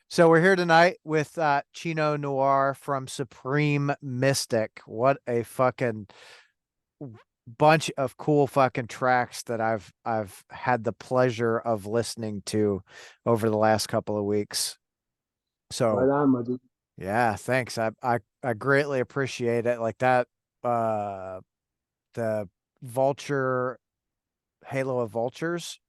So we're here tonight with Chino Noir from Supreme Mystic. What a fucking bunch of cool fucking tracks that I've had the pleasure of listening to over the last couple of weeks. Right So on, my dude. yeah, thanks. I greatly appreciate it. Like that uh the Vulture Halo of Vultures.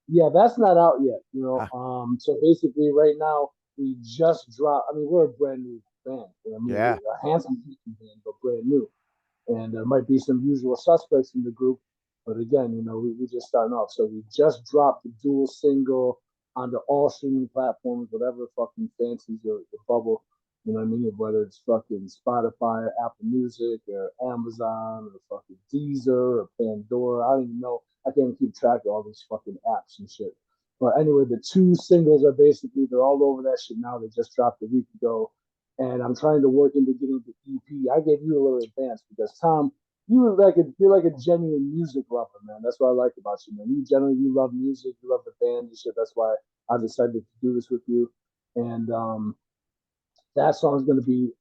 Yeah, that's not out yet. Uh, So basically, right now we just dropped. I mean, we're a brand new band. I mean, yeah. we're a handsome band, but brand new. And there might be some usual suspects in the group, but again, we're just starting off. So we just dropped the dual single onto all streaming platforms, whatever fucking fancies your bubble. You know what I mean? Whether it's fucking Spotify, or Apple Music, or Amazon, or fucking Deezer, or Pandora. I don't even know. I can't even keep track of all these fucking apps and shit. But anyway, the two singles are basically they're all over that shit now. They just dropped a week ago, and I'm trying to work into getting the EP. I gave you a little advance because Tom, you're like a genuine music lover, man. That's what I like about you, man. You love music, you love the band and shit. That's why I decided to do this with you. And that song's gonna be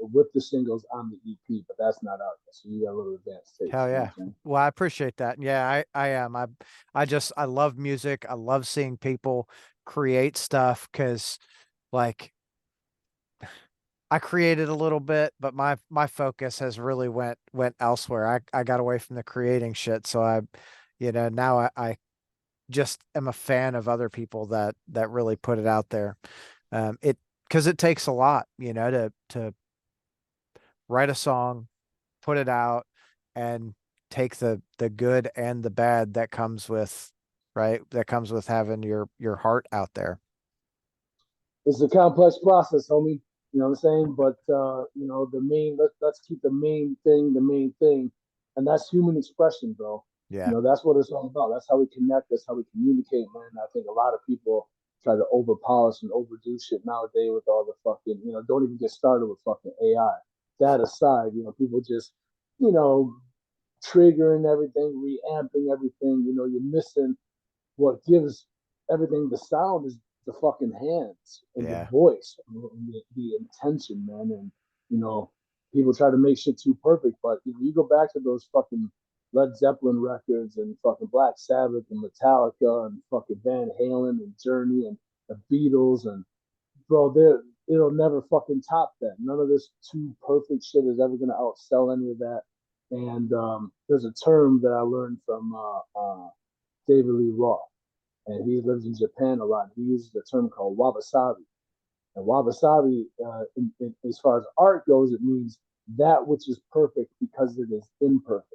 with the singles on the EP, but that's not out yet. So you got a little advance taste. Hell You know yeah. what I'm saying? Well, I appreciate that. Yeah, I am. I love music. I love seeing people create stuff because like I created a little bit, but my focus has really went elsewhere. I got away from the creating shit. So now I just am a fan of other people that really put it out there. It because it takes a lot, to write a song, put it out, and take the good and the bad that comes with, right? That comes with having your heart out there. It's a complex process, homie. You know what I'm saying? But let's keep the main thing, and that's human expression, bro. Yeah. That's what it's all about. That's how we connect. That's how we communicate, man. I think a lot of people try to over polish and overdo shit nowadays with all the fucking, don't even get started with fucking AI. That aside, people just, you know, triggering everything, reamping everything. You're missing what gives everything the sound is the fucking hands and the Yeah. voice and the intention, man. And you know, people try to make shit too perfect, but you go back to those fucking Led Zeppelin records and fucking Black Sabbath and Metallica and fucking Van Halen and Journey and the Beatles and bro, it'll never fucking top that. None of this too perfect shit is ever gonna outsell any of that. And there's a term that I learned from David Lee Roth, and he lives in Japan a lot. He uses a term called wabi-sabi. And wabi-sabi, as far as art goes, it means that which is perfect because it is imperfect.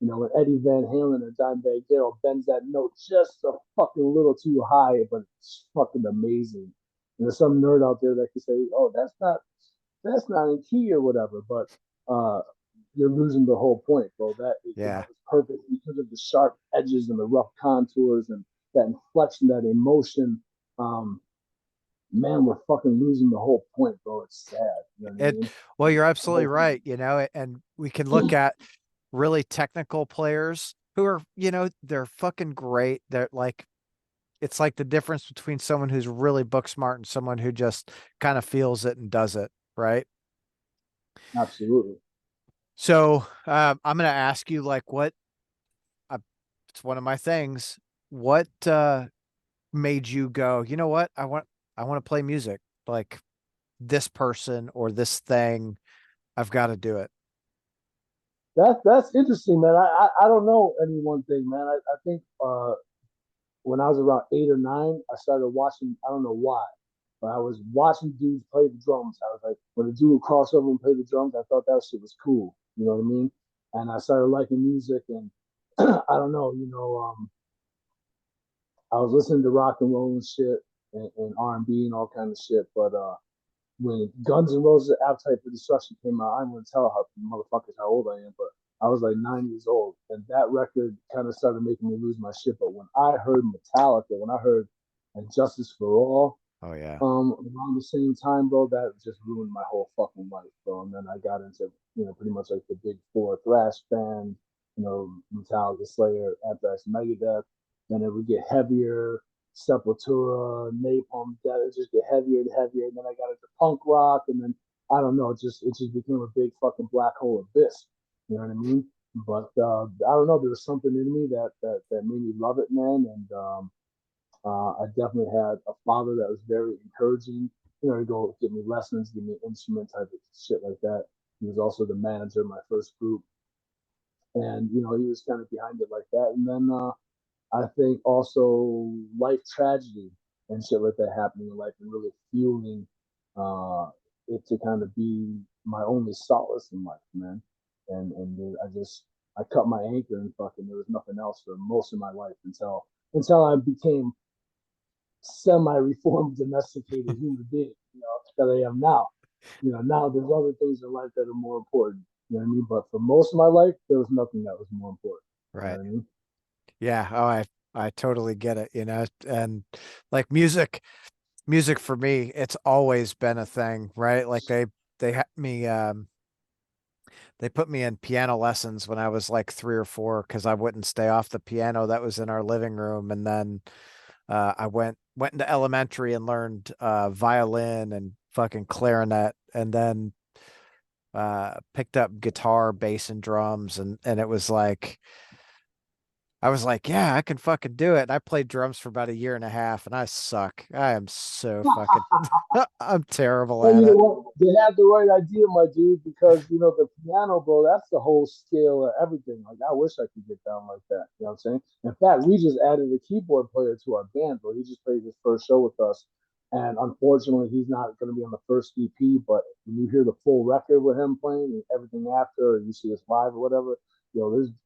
When Eddie Van Halen or Dimebag Darrell bends that note just a fucking little too high, but it's fucking amazing. And there's some nerd out there that could say, "Oh, that's not in key or whatever," but uh, you're losing the whole point, bro. Yeah. It's perfect because of the sharp edges and the rough contours and that inflection, that emotion. Um, man, we're fucking losing the whole point, bro. It's sad. You know what I It mean? well, you're absolutely Whole right, and we can look at really technical players who are, they're fucking great. They're like it's like the difference between someone who's really book smart and someone who just kind of feels it and does it, right? absolutely. So, I'm gonna ask you like uh, it's one of my things. What made you go, you know what? I want to play music. Like this person or this thing, I've got to do it. That's interesting, man. I don't know any one thing, man. I think when I was around 8 or 9, I started watching. I don't know why, but I was watching dudes play the drums. I was like, when a dude would cross over and play the drums, I thought that shit was cool. You know what I mean? And I started liking music, and I don't know, I was listening to rock and roll and shit, and R&B and all kind of shit. But when Guns N' Roses' Appetite for Destruction came out, I'm gonna tell how motherfuckers how old I am, but I was like 9 years old, and that record kind of started making me lose my shit. But when I heard Metallica, when I heard and Justice for All, Oh yeah. around the same time, bro, that just ruined my whole fucking life, bro. And then I got into, pretty much like the big four thrash band, Metallica, Slayer, Anthrax, Megadeth. Then it would get heavier, Sepultura, Napalm, that it just get heavier and heavier. And then I got into punk rock, and then I don't know, it just became a big fucking black hole abyss. You know what I mean? But I don't know, there was something in me that made me love it, man. And I definitely had a father that was very encouraging. You know, to go give me lessons, give me instrument type of shit like that. He was also the manager of my first group, and he was kind of behind it like that. And then I think also life tragedy and shit like that happening in life and really fueling uh, it to kind of be my only solace in life, man. And I cut my anchor and fucking there was nothing else for most of my life until I became semi-reformed, domesticated human being, that I am now. Now there's other things in life that are more important. You know what I mean? But for most of my life, there was nothing that was more important. You know Right. what I mean? Yeah. Oh, I totally get it, and like music for me, it's always been a thing, right? Like they had me they put me in piano lessons when I was like 3 or 4 because I wouldn't stay off the piano that was in our living room. And then I went into elementary and learned violin and fucking clarinet, and then picked up guitar, bass, and drums, and it was like I was like, yeah, I can fucking do it. And I played drums for about a year and a half, and I suck. I am so fucking I'm terrible And at you know it. what? They had the right idea, my dude, because the piano, bro, that's the whole scale of everything. Like I wish I could get down like that. You know what I'm saying? In fact, we just added a keyboard player to our band, bro. He just played his first show with us. And unfortunately he's not gonna be on the first EP, but when you hear the full record with him playing and everything after, or you see us live or whatever,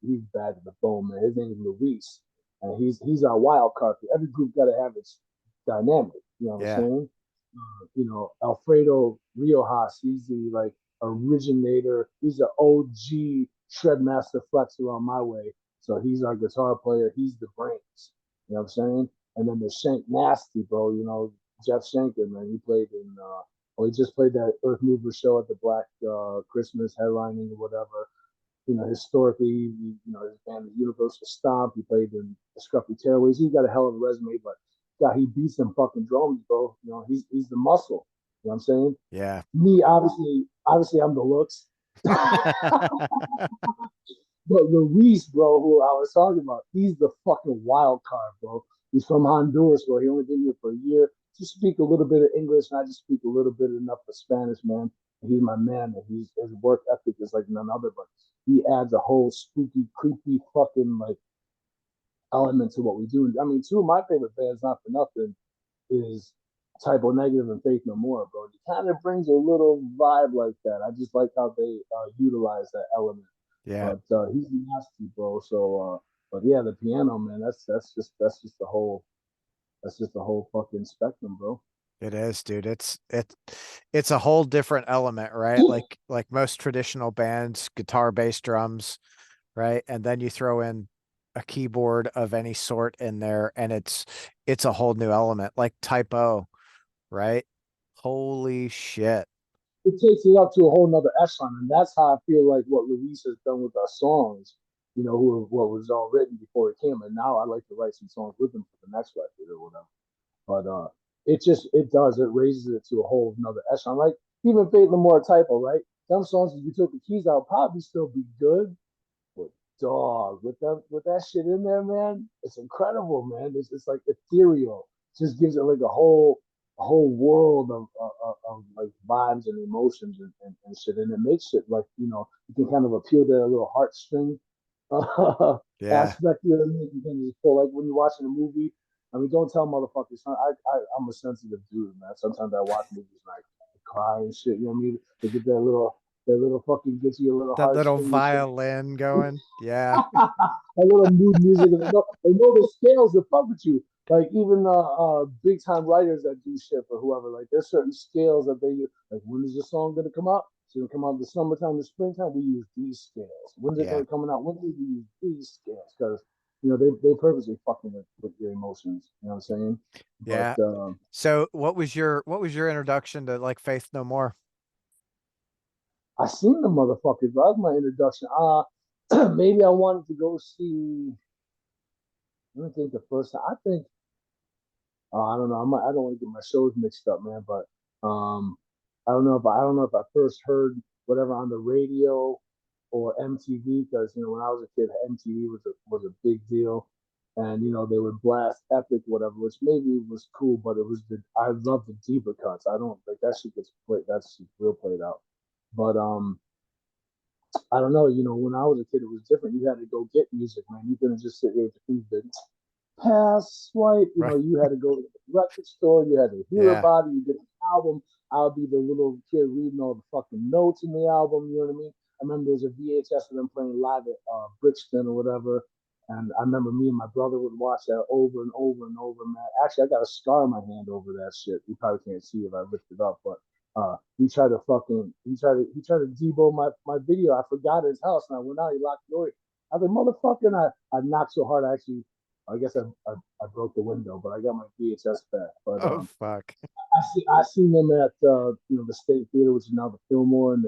he's bad to the bone, man. His name is Luis. And he's our wild card. Every group gotta have its dynamic, you know what I'm Yeah. saying? Alfredo Riojas. He's the like originator. He's the OG Shredmaster Flexer on my way. So he's our guitar player. He's the brains. You know what I'm saying? And then there's Shank Nasty, bro. Jeff Schenker, man. He just played that Earth Mover show at the Black Christmas headlining or whatever. Historically, his band is Universal Stomp. He played in the Scruffy Tearaways. He's got a hell of a resume, but God, he beats some fucking drums, bro. He's the muscle. You know what I'm saying? Yeah. Me, obviously, I'm the looks. But Luis, bro, who I was talking about, he's the fucking wild card, bro. He's from Honduras, bro. He only been here for a year. Just speak a little bit of English, and I just speak a little bit enough of Spanish, man. And he's my man, and his work ethic is like none other. But he adds a whole spooky, creepy, fucking like element to what we do. I mean, two of my favorite bands, not for nothing, is Typo Negative and Faith No More, bro. It kind of brings a little vibe like that. I just like how they utilize that element. Yeah. But he's nasty, bro. So, but yeah, the piano, man. That's just the whole fucking spectrum, bro. It is, dude. It's a whole different element, right? Like most traditional bands, guitar, bass, drums, right? And then you throw in a keyboard of any sort in there, and it's a whole new element, like typo, right? Holy shit. It takes it up to a whole nother echelon, and that's how I feel like what Luis has done with our songs. What was all written before it came, and now I like to write some songs with him for the next record or whatever. But it raises it to a whole another echelon. Like even Fate No More Typo, right? Some songs if you took the keys out probably still be good, but dog with that shit in there, man, it's incredible, man. It's like ethereal. It just gives it like a whole world of like vibes and emotions and shit, and it makes it like you can kind of appeal to a little heartstring Yeah. aspect. You can just pull like when you're watching a movie. I mean, don't tell motherfuckers. I'm a sensitive dude, man. Sometimes I watch movies and I cry and shit. You know what I mean? They get that little fucking gets you a little That little heartstring and shit. violin going. Yeah. A little mood music, and they know the scales that fuck with you. Like even big time writers that do shit for whoever, like there's certain scales that they use. Like when is the song gonna come out? It's gonna come out in the summertime, the springtime. We use these scales. When's it Yeah. gonna come out? When do we use these scales? Because they purposely fucking with your emotions. You know what I'm saying? But Yeah. So what was your introduction to like Faith No More? I seen the motherfuckers. That was my introduction. Maybe I wanted to go see. Let me think. The first time I think I don't know. I don't want to get my shows mixed up, man. But um, I don't know if I first heard whatever on the radio or MTV, because when I was a kid, MTV was a big deal, and they would blast Epic whatever, which maybe was cool, but it was I love the deeper cuts. I don't like that shit gets played. That's real played out. But I don't know. When I was a kid, it was different. You had to go get music, man. You couldn't just sit there with the pass swipe. Right. You had to go to the record store. You had to hear Yeah. about it. You get an album. I'll be the little kid reading all the fucking notes in the album. You know what I mean? I remember there's a VHS of them playing live at Brixton or whatever. And I remember me and my brother would watch that over and over and over, man. Actually, I got a scar on my hand over that shit. You probably can't see if I lift it up, but he tried to debo my video. I forgot his house and I went out, he locked the door. I was like, motherfucker, and I knocked so hard I guess I broke the window, but I got my VHS back. But Oh fuck. I seen them at the State Theater, which is now the Fillmore, and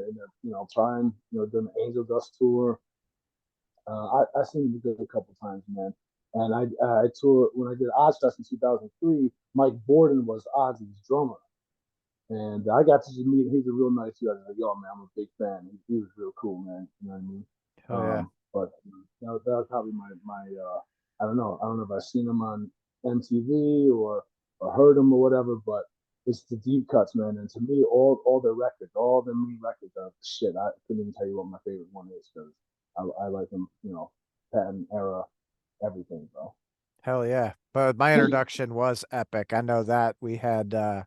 Prime, doing the Angel Dust tour. I seen them a couple times, man. And I toured when I did Ozfest in 2003. Mike Borden was Ozzy's drummer, and I got to just meet him. He's a real nice dude. I was like, yo, man, I'm a big fan. He was real cool, man. You know what I mean? Oh yeah. But that was probably my I don't know. I don't know if I've seen him on MTV or heard him or whatever, but it's the deep cuts, man. And to me, all their records, all the main records are shit. I couldn't even tell you what my favorite one is because I like them, patent era, everything, bro. Hell yeah. But my introduction was epic. I know that we had I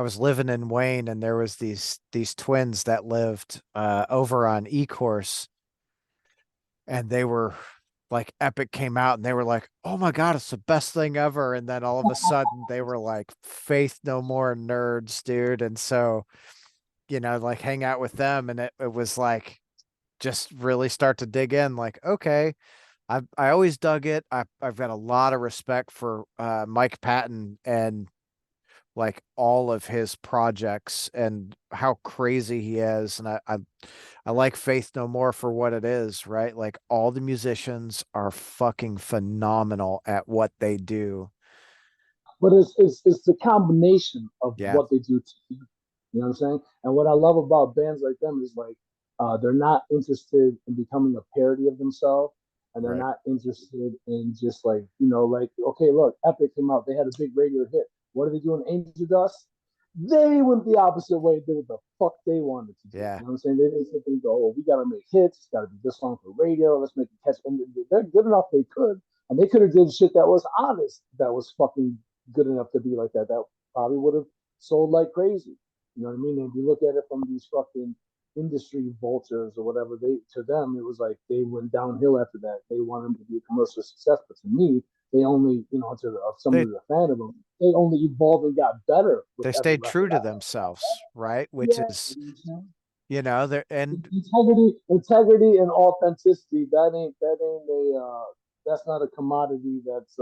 was living in Wayne and there was these twins that lived over on E-course and they were like Epic came out and they were like, "Oh my God, it's the best thing ever." And then all of a sudden they were like Faith No More nerds, dude. And so, like hang out with them and it was like just really start to dig in like, okay, I always dug it. I've got a lot of respect for Mike Patton and like all of his projects and how crazy he is. And I like Faith No More for what it is, right? Like all the musicians are fucking phenomenal at what they do. But it's the combination of Yeah, what they do to you. You know what I'm saying? And what I love about bands like them is like they're not interested in becoming a parody of themselves, and they're right. not interested in just like like okay, look, Epic came out, they had a big radio hit. What are they doing? Angel Dust. They went the opposite way. Did what the fuck they wanted to do. You Yeah. know what I'm saying? They didn't sit there and go, "Oh, we gotta make hits. It's gotta be this song for radio. Let's make it catch." And they're good enough. They could, and they could have did shit that was honest, that was fucking good enough to be like that. That probably would have sold like crazy. You know what I mean? And if you look at it from these fucking industry vultures or whatever, they to them it was like they went downhill after that. They wanted them to be a commercial success, but to me, they only to They somebody who's a fan of them, they only evolved and got better with they every stayed true record to out. themselves, right? Which Yeah, is, you know, they're and integrity, and authenticity. That ain't a that's not a commodity that's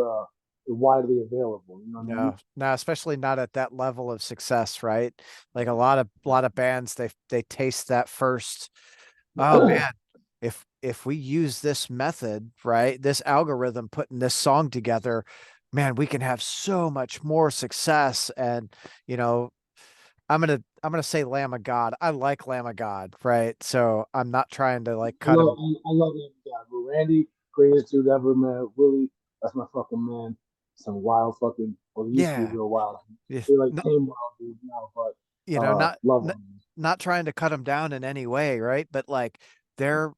widely available. You know what I mean? no, especially not at that level of success, right? Like a lot of bands, they taste that first. Oh man, if we use this method, right, this algorithm putting this song together, man, we can have so much more success. And you know, I'm gonna say Lamb of God. I like Lamb of God, right? So I'm not trying to like cut him. I love him. Yeah, but Randy, greatest dude ever, man. Willie, that's my fucking man. Some wild fucking, well, he used to be Yeah, real wild. if They like not, tame wild dudes now, but not love n- him. not trying to cut him down in any way, right? But like their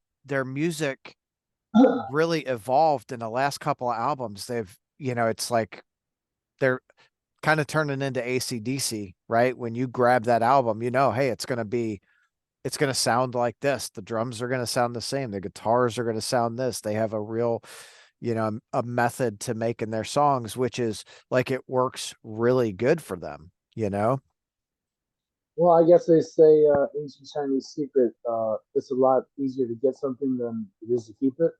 music really evolved in the last couple of albums. It's like they're kind of turning into AC/DC, right? When you grab that album, hey, it's gonna sound like this. The drums are gonna sound the same. The guitars are gonna sound this. They have a real, a method to making their songs, which is like it works really good for them, you know? Well, I guess they say ancient Chinese secret. It's a lot easier to get something than it is to keep it.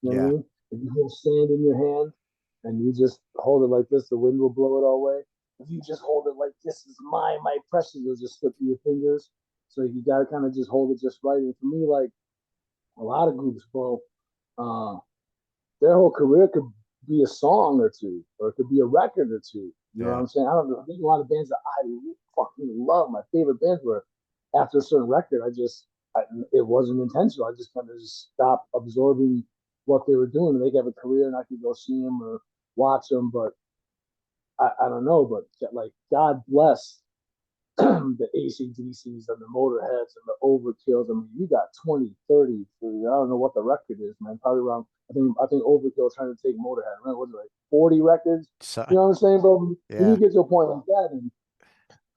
You know what I Yeah. mean? If you hold sand in your hand and you just hold it like this, the wind will blow it all away. If you just hold it like this is mine, my precious, it'll just slip through your fingers. So you gotta kind of just hold it just right. And for me, like a lot of groups, bro, uh, their whole career could be a song or two, or it could be a record or two. You know what Yeah. I'm saying? I don't know. There's a lot of bands that I fucking love. My favorite bands were after a certain record, it wasn't intentional. I just kind of just stopped absorbing what they were doing. They have a career, and I could go see them or watch them, but I don't know. But like, God bless the AC/DCs and the Motorheads and the Overkills. I mean, you got 20, 30. I don't know what the record is, man. Probably around. I think Overkill trying to take Motorhead. Right? What is it, like 40 records? So, You know what I'm saying, bro? When yeah. you get to a point like that, and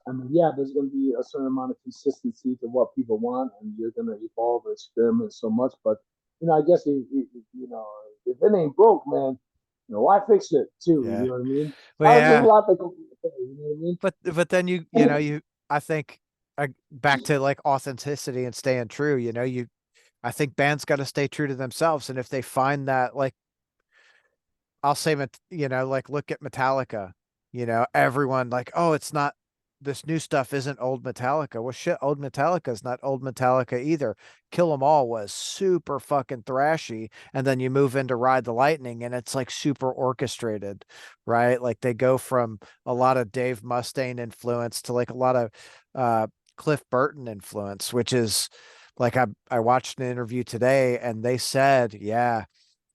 I mean, yeah, there's going to be a certain amount of consistency to what people want, and you're going to evolve or experiment so much. But I guess if it ain't broke, man, why fix it too? You Yeah. know what I mean? Well, There's a yeah. lot that goes into it, you know what I mean? But then I think back to like authenticity and staying true, I think bands got to stay true to themselves. And if they find that, like, I'll say, like, look at Metallica, everyone like, oh, it's not, this new stuff isn't old Metallica. Well, shit, old Metallica is not old Metallica either. Kill 'Em All was super fucking thrashy. And then you move into Ride the Lightning and it's like super orchestrated, right? Like they go from a lot of Dave Mustaine influence to like a lot of uh, Cliff Burton influence, which is like, I watched an interview today and they said, yeah,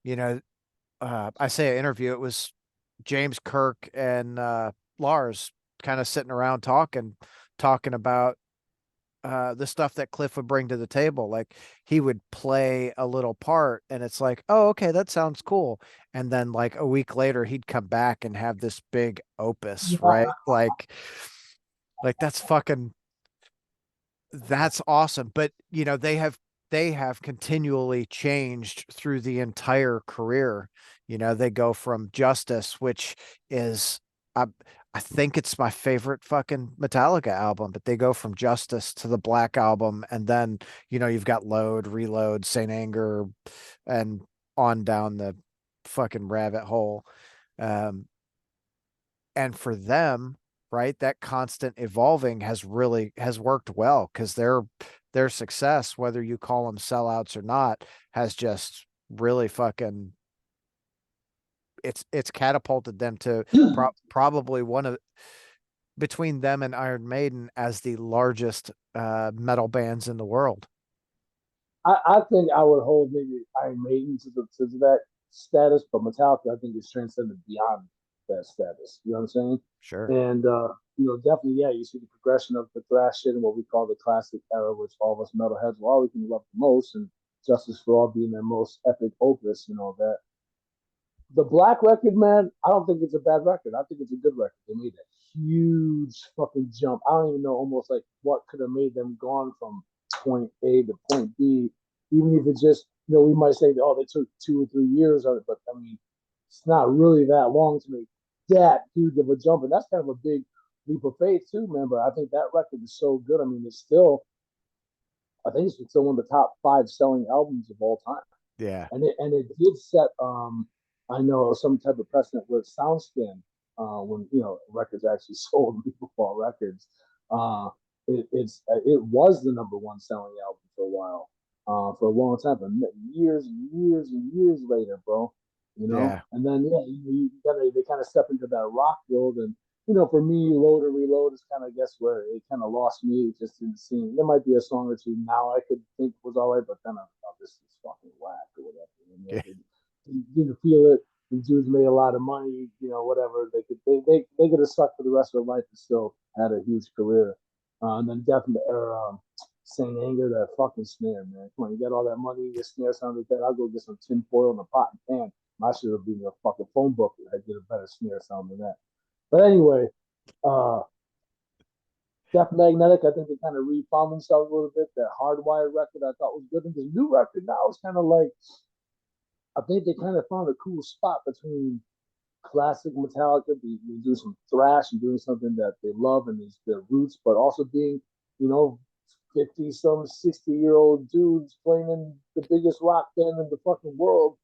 you know, I say an interview, it was James Kirk and Lars kind of sitting around talking about the stuff that Cliff would bring to the table. Like he would play a little part and it's like, oh, okay, that sounds cool. And then like a week later, he'd come back and have this big opus, right? Like that's awesome. But they have continually changed through the entire career. They go from Justice, which is I I think it's my favorite fucking Metallica album, but they go from Justice to the Black Album, and then you've got Load, Reload, Saint Anger, and on down the fucking rabbit hole. Um, and for them, right, that constant evolving has worked well because their success, whether you call them sellouts or not, has just really fucking it's catapulted them to probably one of, between them and Iron Maiden, as the largest metal bands in the world. I think I would hold maybe Iron Maiden to that status, but Metallica I think is transcended beyond that status. You know what I'm saying? Sure. And definitely, yeah, you see the progression of the thrash shit and what we call the classic era, which all of us metalheads will always love the most, and Justice for All being their most epic opus. That the Black record, man, I don't think it's a bad record. I think it's a good record. They made a huge fucking jump. I don't even know almost like what could have made them gone from point A to point B, even if it just, we might say, oh, they took 2 or 3 years on it, but I mean, it's not really that long to make that huge of a jump. And that's kind of a big leap of faith, too, man. But I think that record is so good. I mean, I think it's still one of the top 5 selling albums of all time, Yeah. and it did set I know some type of precedent with SoundScan when records actually sold and people bought records. Uh, it was the number one selling album for a while, for a long time, but years and years and years later, bro. Yeah. And then yeah, they kind of step into that rock world, and for me, Load or Reload is kind of, I guess, where it kind of lost me just in the scene. There might be a song or two now I could think was all right, but then I thought this is fucking whack or whatever. Yeah. They didn't feel it. The dudes made a lot of money, whatever. They could have sucked for the rest of their life and still had a huge career. And then definitely Saint Anger, that fucking snare, man. Come on, you got all that money, your snare sounded good. I'll go get some tin foil and a pot and pan. I should have been a fucking phone book if I did a better snare sound than that. But anyway, uh, Death Magnetic, I think they kind of refound themselves a little bit. That Hardwired record I thought was good. And this new record now is kind of like, I think they kind of found a cool spot between classic Metallica, be doing some thrash and doing something that they love and is their roots, but also being, you know, 50 some 60-year-old dudes playing in the biggest rock band in the fucking world.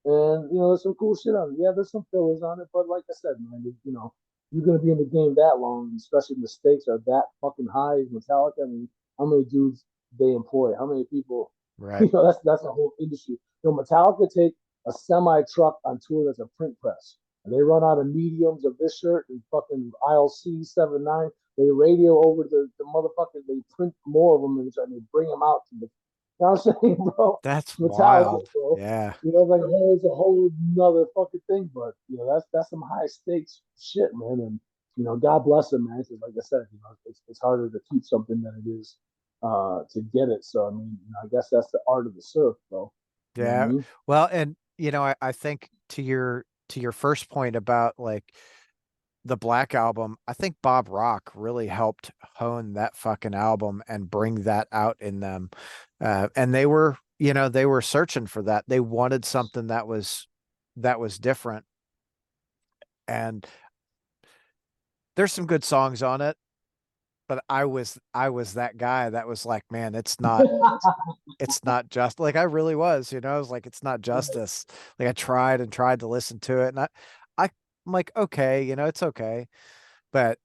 And, there's some cool shit on it. Yeah, there's some fillers on it, but like I said, man, you're going to be in the game that long, especially if the stakes are that fucking high as Metallica. I mean, how many dudes they employ? How many people? Right. That's a whole industry. Metallica take a semi truck on tour that's a print press. And they run out of mediums of this shirt and fucking aisle C 79. They radio over the motherfuckers. They print more of them and they bring them out to the. You know what I'm saying, bro? That's Metallica, wild. bro. Yeah. You know, like hey, it's a whole nother fucking thing, but that's some high stakes shit, man. And God bless them, man. Because like I said, it's harder to keep something than it is to get it. So I mean, I guess that's the art of the surf, bro. You know what I Yeah. mean? Well, and I think to your first point about like the Black Album, I think Bob Rock really helped hone that fucking album and bring that out in them. And they were, they were searching for that. They wanted something that was different. And there's some good songs on it, but I was that guy that was like, man, it's not just like I really was, I was like, it's not justice. Like I tried and tried to listen to it, and I'm like, okay, it's okay. But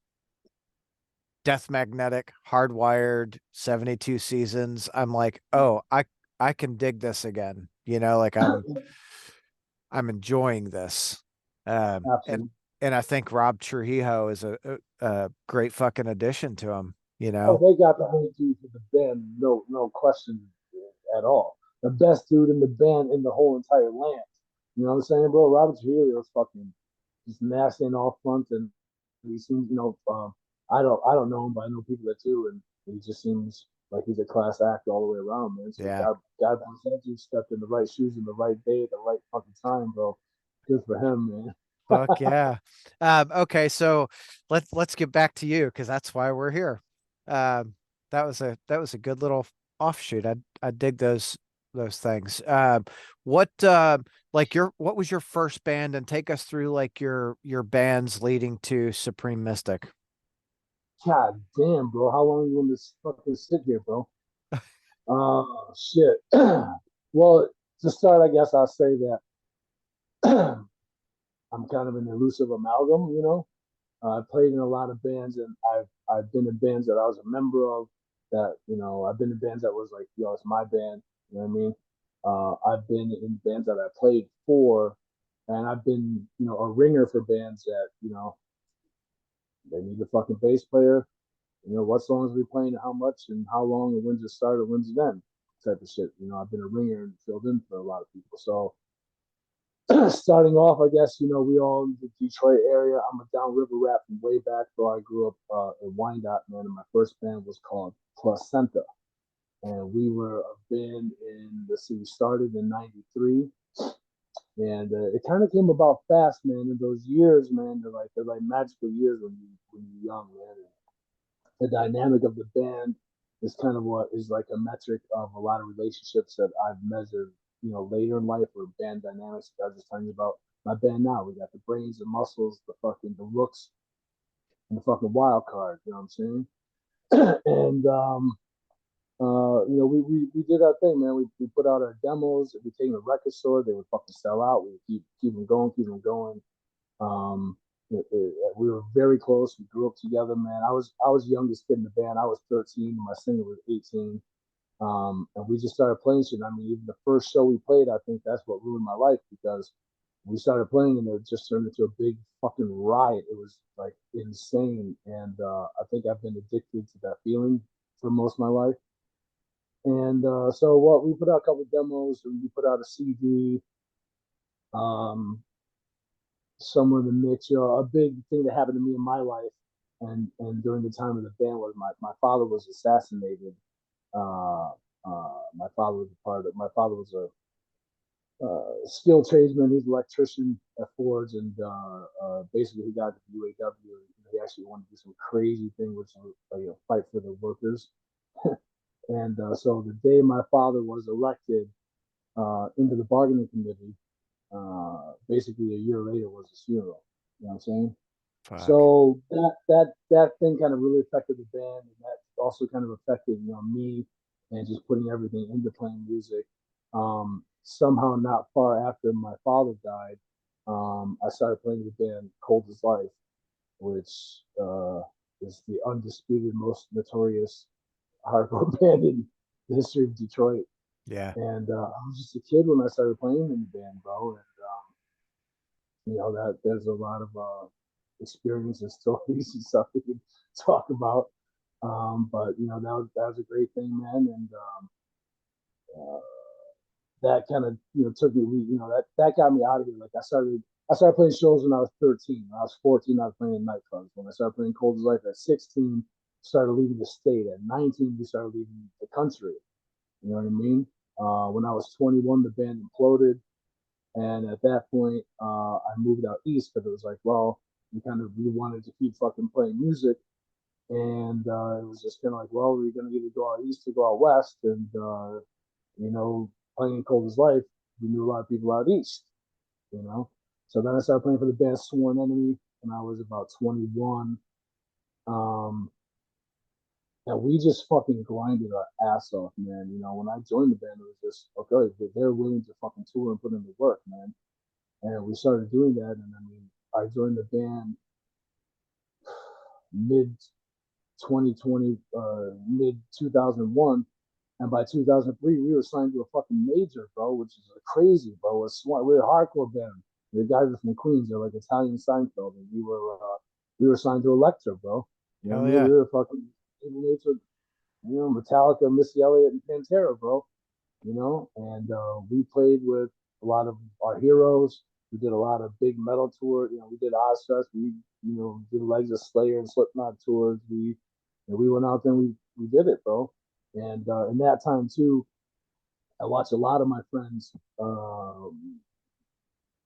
Death Magnetic, Hardwired, 72 Seasons, I'm like, oh, I can dig this again. Like I'm enjoying this. And Absolutely. I think Rob Trujillo is a great fucking addition to him. Oh, they got the whole dude for the band, no question at all. The best dude in the band in the whole entire land. You know what I'm saying, bro? Robert Trujillo is fucking just nasty and all front, and he seems, I don't know him, but I know people that do, and he just seems like he's a class act all the way around, man. So Yeah. God bless that dude stepped in the right shoes in the right day at the right fucking time, bro. Good for him, man. Fuck yeah. Okay, so let's get back to you because that's why we're here. That was a good little offshoot. I dig those things. What like what was your first band, and take us through like your bands leading to Supreme Mystic. God damn, bro. How long you want to fucking sit here, bro? Shit. Well, to start, I guess I'll say that I'm kind of an elusive amalgam. I've played in a lot of bands, and I've been in bands that I was a member of. That I've been in bands that was like, it's my band. You know what I mean? I've been in bands that I played for, and I've been a ringer for bands that they need a fucking bass player. What songs we playing, how much, and how long, and when's it start, or when's it end, type of shit. I've been a ringer and filled in for a lot of people. So starting off, I guess, we all in the Detroit area. I'm a downriver rat from way back, though I grew up in Wyandotte, man, and my first band was called Placenta. And we were a band in the city, started in 93. And it kind of came about fast, man. In those years, man, they're like magical years when you're young, man. And the dynamic of the band is kind of what is like a metric of a lot of relationships that I've measured, later in life, or band dynamics. I was just telling you about my band now. We got the brains, the muscles, the looks, and the fucking wild card. You know what I'm saying? And we did our thing, man. We put out our demos. We take them to the record store. They would fucking sell out. We would keep them going, keep them going. Um, we were very close. We grew up together, man. I was the youngest kid in the band. I was 13, and my singer was 18. And we just started playing shit. I mean, even the first show we played, I think that's what ruined my life, because we started playing and it just turned into a big fucking riot. It was like insane, and I think I've been addicted to that feeling for most of my life. And so what we put out a couple of demos, and we put out a CD. Um, Somewhere in the mix. A big thing that happened to me in my life, and during the time of the band, was my father was assassinated. My father was a part of. My father was a skilled tradesman. He's an electrician at Ford's, and basically he got to the UAW. He actually wanted to do some crazy thing, which was fight for the workers. And so the day my father was elected into the bargaining committee, basically a year later was his funeral. You know what I'm saying? Fuck. So that thing kind of really affected the band, and that also kind of affected me, and just putting everything into playing music. Somehow, not far after my father died, I started playing the band Cold as Life, which is the undisputed most notorious hardcore band in the history of Detroit. Yeah. And I was just a kid when I started playing in the band, bro. And that there's a lot of experiences, stories, and stuff we can talk about. But that was a great thing, man. And uh, that kind of took me, that got me out of here. Like I started playing shows when I was 13. When I was 14, I was playing in nightclubs. When I started playing Cold as Life at 16, started leaving the state. At 19, we started leaving the country. You know what I mean? When I was 21, the band imploded. And at that point, I moved out east because it was like, well, we wanted to keep fucking playing music. And it was just kind of like, well, we're going to either go out east or go out west. And, you know, playing Cold as Life, we knew a lot of people out east, you know. So then I started playing for the band Sworn Enemy when I was about 21. Um, and we just fucking grinded our ass off, man. When I joined the band, it was just, okay, they're willing to fucking tour and put in the work, man. And we started doing that. And I mean, I joined the band mid 2020, mid 2001. And by 2003, we were signed to a fucking major, bro, which is crazy, bro. We're a hardcore band. The guys are from Queens. They're like Italian Seinfeld. And we were signed to Elektra, bro. You know what I Hell mean? yeah. We were fucking Metallica, Missy Elliott, and Pantera, bro. And we played with a lot of our heroes. We did a lot of big metal tours. We did Ozfest. We did Legs of Slayer and Slipknot tours. We went out there and we did it, bro. And in that time too, I watched a lot of my friends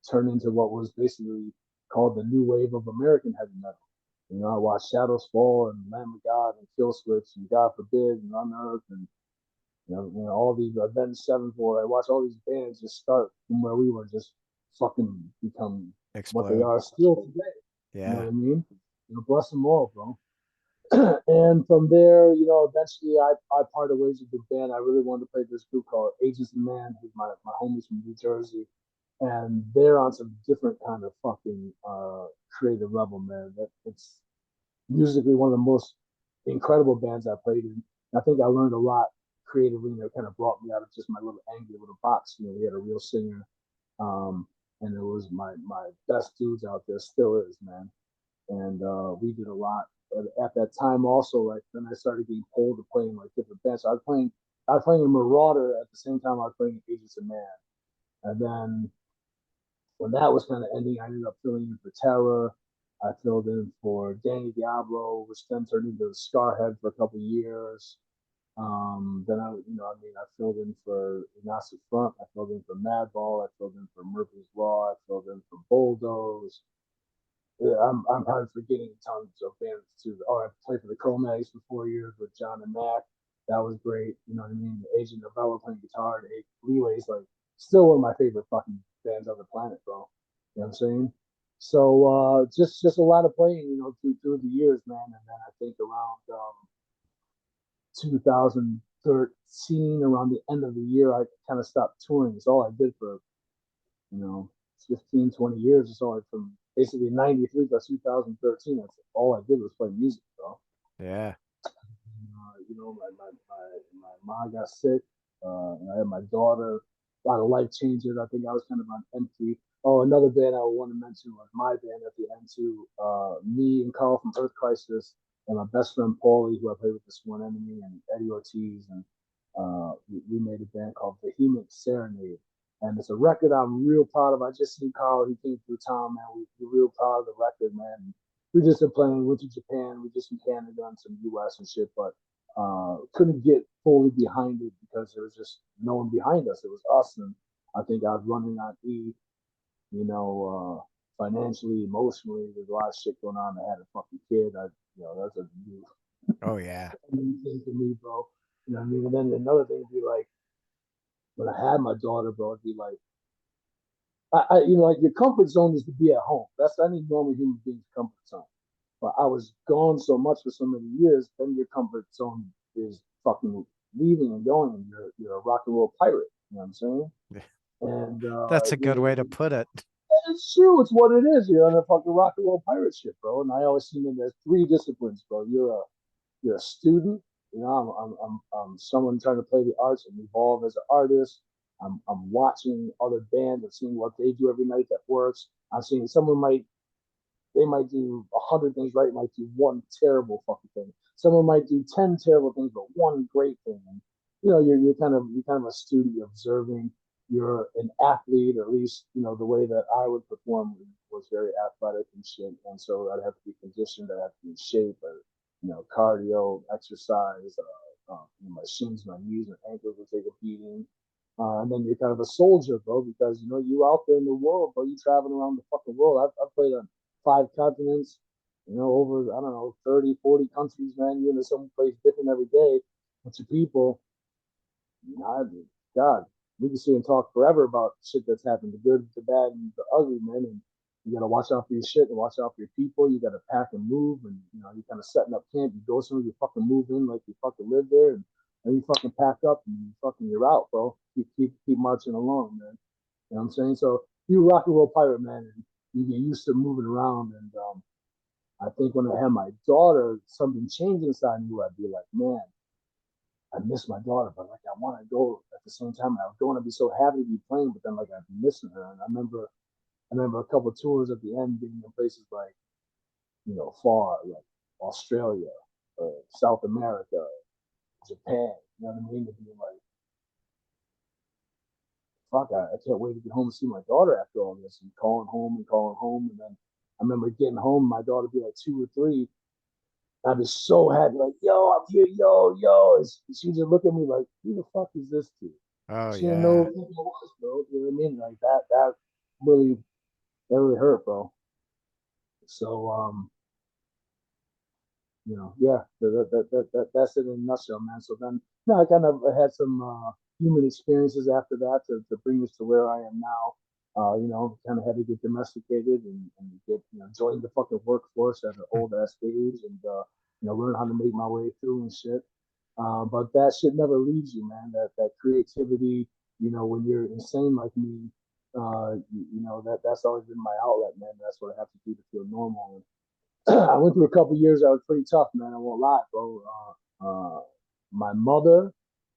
turn into what was basically called the new wave of American heavy metal. I watched Shadows Fall and Lamb of God and Killswitch and God Forbid and Unearth and all these Avenged Sevenfold. I watched all these bands just start from where we were, just fucking become what they Explode. are still today. You know what Yeah. I mean? Bless them all, bro. And from there, eventually I parted ways with the band. I really wanted to play this group called Agents of Man, who's my homies from New Jersey. And they're on some different kind of fucking creative level, man. It's musically one of the most incredible bands I played in. I think I learned a lot creatively, and it kind of brought me out of just my little angry little box. We had a real singer, and it was my best dudes out there, still is, man. And we did a lot. But at that time, also, like then I started getting pulled to playing like different bands. So I was playing in Marauder at the same time I was playing Agents of Man. And then when that was kind of ending, I ended up filling in for Terror. I filled in for Danny Diablo, which then turned into Scarhead for a couple of years. Then I filled in for Ignacio Front. I filled in for Madball. I filled in for Murphy's Law. I filled in for Bulldoze. Yeah, I'm probably forgetting tons of bands too. Oh, I played for the Cro-Mags for 4 years with John and Mac. That was great. You know what I mean? Agent Novello playing guitar. And Leeway's like still one of my favorite fucking bands on the planet, bro. You know what I'm saying? So just a lot of playing, through the years, man. And then I think around 2013, around the end of the year, I kind of stopped touring. It's all I did for you know, 15, 20 years or so, like from basically 93 to 2013. That's all I did was play music, bro. Yeah. My mom got sick. I had my daughter. A lot of life changes. I think I was kind of on empty. Oh, another band I want to mention was my band at the end too. Me and Carl from Earth Crisis and my best friend Paulie, who I played with this one enemy, and Eddie Ortiz, and we made a band called Vehement Serenade. And it's a record I'm real proud of. I just seen Carl. He came through town, man. We're real proud of the record, man. We just been playing. Went to Japan. We just in Canada and some U.S. and shit, but couldn't get fully behind it because there was just no one behind us. It was us, and I think I was running on E. Financially, emotionally, there's a lot of shit going on. I had a fucking kid. That's a new Oh yeah. thing to me, bro. You know what I mean? And then another thing would be like when I had my daughter, bro, it'd be like like your comfort zone is to be at home. That's any normal human being's comfort zone. But I was gone so much for so many years, then your comfort zone is fucking leaving and going, and you're a rock and roll pirate. You know what I'm saying? And That's a good way to put it. it's true. It's what it is. You're on a fucking rock and roll pirate ship, bro. And I always see them as three disciplines, bro. You're a student, You know, I'm someone trying to play the arts and evolve as an artist. I'm watching other bands and seeing what they do every night that works. I'm seeing someone might they might do 100 things right, might do one terrible fucking thing. Someone might do 10 terrible things, but one great thing. And you know, you're kind of a student, you're observing. You're an athlete, or at least you know the way that I would perform was very athletic and shit. And so I'd have to be conditioned, I'd have to be in shape, or you know, cardio, exercise. You know, my shins, my knees, my ankles will take a beating. And then you're kind of a soldier, bro, because you know you out there in the world, bro. You traveling around the fucking world. I've played on 5 continents, you know, over, I don't know, 30, 40 countries, man. You're in some place different every day. Bunch of people. I, God, we can sit and talk forever about shit that's happened, the good, the bad, and the ugly, man. And you got to watch out for your shit and watch out for your people. You got to pack and move. And, you know, you're kind of setting up camp. You go somewhere, you fucking move in like you fucking live there. And then you fucking pack up and you're out, bro. Keep marching along, man. You know what I'm saying? So you rock and roll pirate, man. And you get used to moving around. And I think when I had my daughter, something changed inside me. I'd be like, man, I miss my daughter, but like I want to go at the same time. I don't want to be so happy to be playing, but then like I'd be missing her. And I remember a couple of tours at the end being in places like, you know, far, like Australia, South America, Japan. You know what I mean? To be like, fuck, I can't wait to get home and see my daughter after all this, and calling home. And then I remember getting home, my daughter be like 2 or 3. I was so happy, like, yo, I'm here, yo, yo. And she just looked at me like, who the fuck is this to? Oh She didn't know yeah. who it was, bro. You know what I mean? Like really, that really hurt, bro. So, you know, yeah, that's it in a nutshell, man. So then, no, I kind of had some human experiences after that to bring us to where I am now. You know, kind of had to get domesticated and get, you know, join the fucking workforce at an old ass age, and you know, learn how to make my way through and shit. But that shit never leaves you, man. That creativity, you know, when you're insane like me, you know, that's always been my outlet, man. That's what I have to do to feel normal. I went through a couple of years that was pretty tough, man. I won't lie, bro. My mother,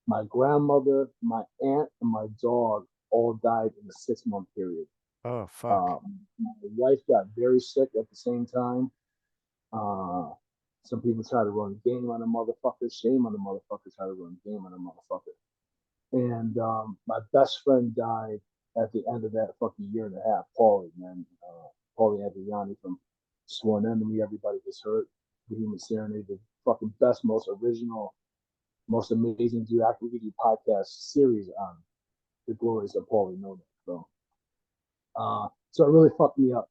my grandmother, my aunt, and my dog all died in a 6 month period. Oh fuck. My wife got very sick at the same time. Uh, some people try to run game on a motherfucker. Shame on the motherfucker try to run game on a motherfucker. And my best friend died at the end of that fucking year and a half. Paulie, man, Paulie Adriani from Sworn Enemy. Everybody gets hurt. Vehement Serenade, the fucking best, most original, most amazing dude. I can give you podcast series on the glories of Paulie Noda. So it really fucked me up.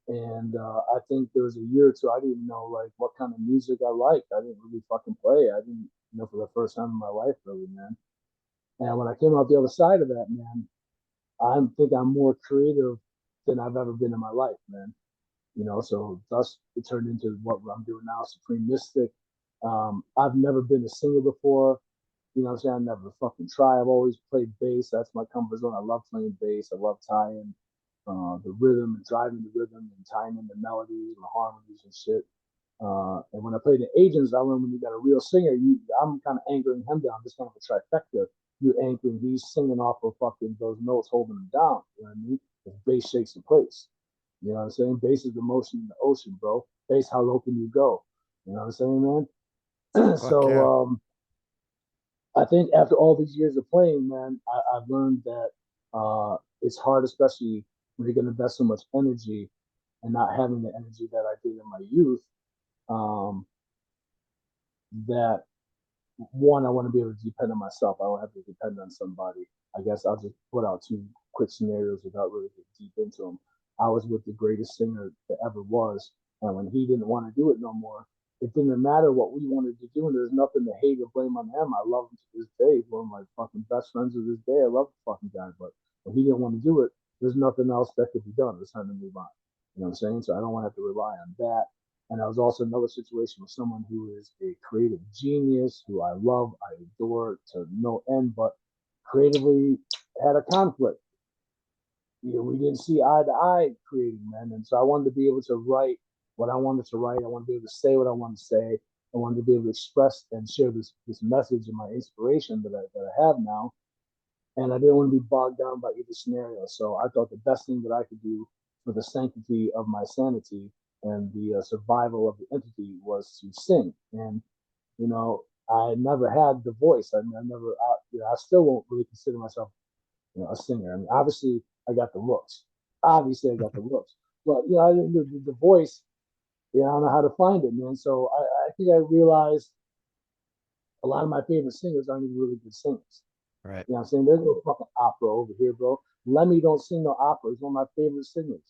And I think there was a year or two I didn't know like what kind of music I liked. I didn't really fucking play. I didn't you know for the first time in my life, really, man. And when I came out the other side of that, man, I think I'm more creative than I've ever been in my life, man. You know, so thus it turned into what I'm doing now, Supreme Mystic. I've never been a singer before. You know what I'm saying? I never fucking try. I've always played bass. That's my comfort zone. I love playing bass. I love tying the rhythm and driving the rhythm and tying in the melodies and the harmonies and shit. And when I play the agents, I learned when you got a real singer, I'm kind of anchoring him down. Just kind of a trifecta. You're anchoring, he's singing off of fucking those notes, holding them down. You know what I mean? The bass shakes the place. You know what I'm saying? Bass is the motion in the ocean, bro. Bass, how low can you go? You know what I'm saying, man? Fuck yeah. I think after all these years of playing, man, I've learned that it's hard, especially when you're going to invest so much energy and not having the energy that I did in my youth. Um, that one, I want to be able to depend on myself. I don't have to depend on somebody. I guess I'll just put out two quick scenarios without really getting deep into them. I was with the greatest singer that ever was, and when he didn't want to do it no more, it didn't matter what we wanted to do, and there's nothing to hate or blame on him. I love him to this day. He's one of my fucking best friends of this day. I love the fucking guy, but when he didn't want to do it, there's nothing else that could be done. It's time to move on. You know what I'm saying? So I don't want to have to rely on that. And I was also another situation with someone who is a creative genius, who I love, I adore to no end, but creatively had a conflict. You know, we didn't see eye to eye creating, man. And so I wanted to be able to write what I wanted to write. I wanted to be able to say what I wanted to say. I wanted to be able to express and share this message and my inspiration that I have now. And I didn't want to be bogged down by either scenario. So I thought the best thing that I could do for the sanctity of my sanity and the survival of the entity was to sing. And you know, I never had the voice. I never, I still won't really consider myself, a singer. I mean, obviously, I got the looks. Obviously, I got the looks. But the voice, I don't know how to find it, man. So I think I realized a lot of my favorite singers aren't even really good singers. Right. You know what I'm saying? There's no fucking opera over here, bro. Lemmy don't sing no opera. He's one of my favorite singers.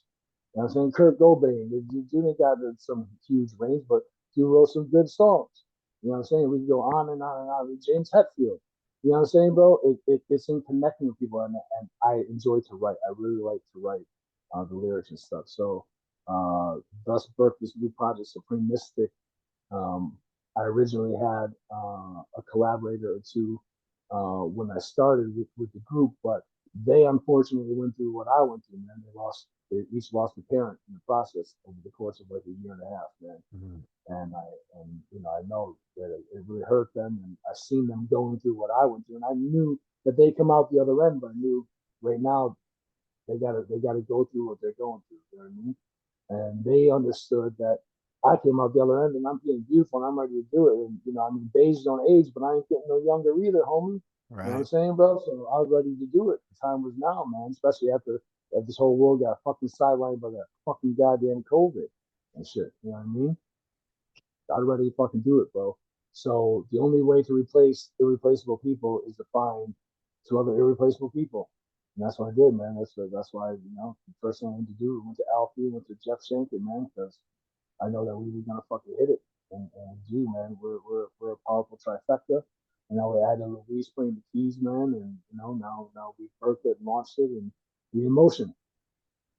You know what I'm saying? Kurt Cobain, the dude ain't got some huge range, but he wrote some good songs. You know what I'm saying? We can go on and on and on. James Hetfield. You know what I'm saying, bro? It's in connecting with people, and I enjoy to write. I really like to write the lyrics and stuff. So, thus birthed this new project, Supreme Mystic. um, I originally had a collaborator or two when I started with the group, but they unfortunately went through what I went through, man. They each lost a parent in the process over the course of like a year and a half, man. Mhm. And I know that it really hurt them, and I seen them going through what I went through, and I knew that they come out the other end, but I knew right now they gotta go through what they're going through. You know what I mean? And they understood that I came out the other end and I'm getting beautiful and I'm ready to do it. And I mean, beige don't age, but I ain't getting no younger either, homie. You know what I'm Right. saying, bro? So I was ready to do it. The time was now, man. Especially after this whole world got fucking sidelined by that fucking goddamn COVID and shit. You know what I mean? I was ready to fucking do it, bro. So the only way to replace irreplaceable people is to find two other irreplaceable people. And that's what I did, man. That's why, the first thing I had to do, went to Alfie, went to Jeff Shanker, man, because I know that we were gonna fucking hit it. And do, man, we're a powerful trifecta. And now we added Louise playing the keys, man, and now we birthed it, launched it, and we in motion.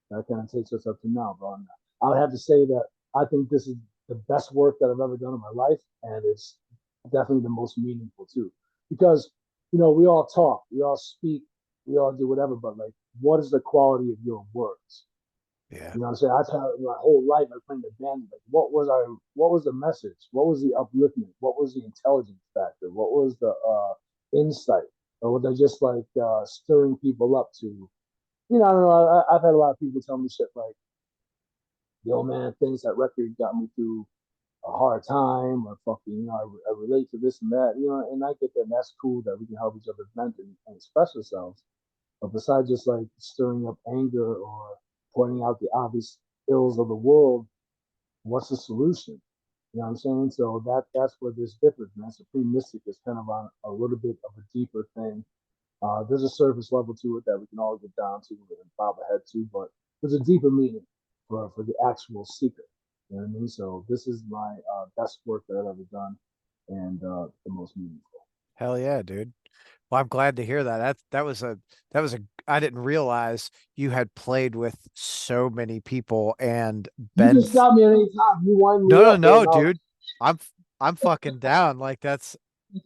That kind of takes us up to now, bro. And I would have to say that I think this is the best work that I've ever done in my life, and it's definitely the most meaningful too. Because we all talk, we all speak, we all do whatever, but like, what is the quality of your words? Yeah. You know what I'm saying? I tell my whole life I played the band. Like, what was the message? What was the upliftment? What was the intelligence factor? What was the insight? Or was I just like stirring people up to? I don't know. I've had a lot of people tell me shit like, "Yo, man, things that record got me through a hard time," or fucking, I relate to this and that. And I get that. And that's cool that we can help each other vent and express ourselves. But besides just like stirring up anger or pointing out the obvious ills of the world, what's the solution? You know what I'm saying? So that's where this differs, man. Supreme Mystic is kind of on a little bit of a deeper thing. There's a surface level to it that we can all get down to and bob ahead to, but there's a deeper meaning for the actual seeker. You know what I mean? So this is my best work that I've ever done, and the most meaningful. Hell yeah, dude. Well, I'm glad to hear that. That was a I didn't realize you had played with so many people and You been can stop me at any time. You wind me no, no, up, bro. no, Now, dude. I'm I'm fucking down. Like that's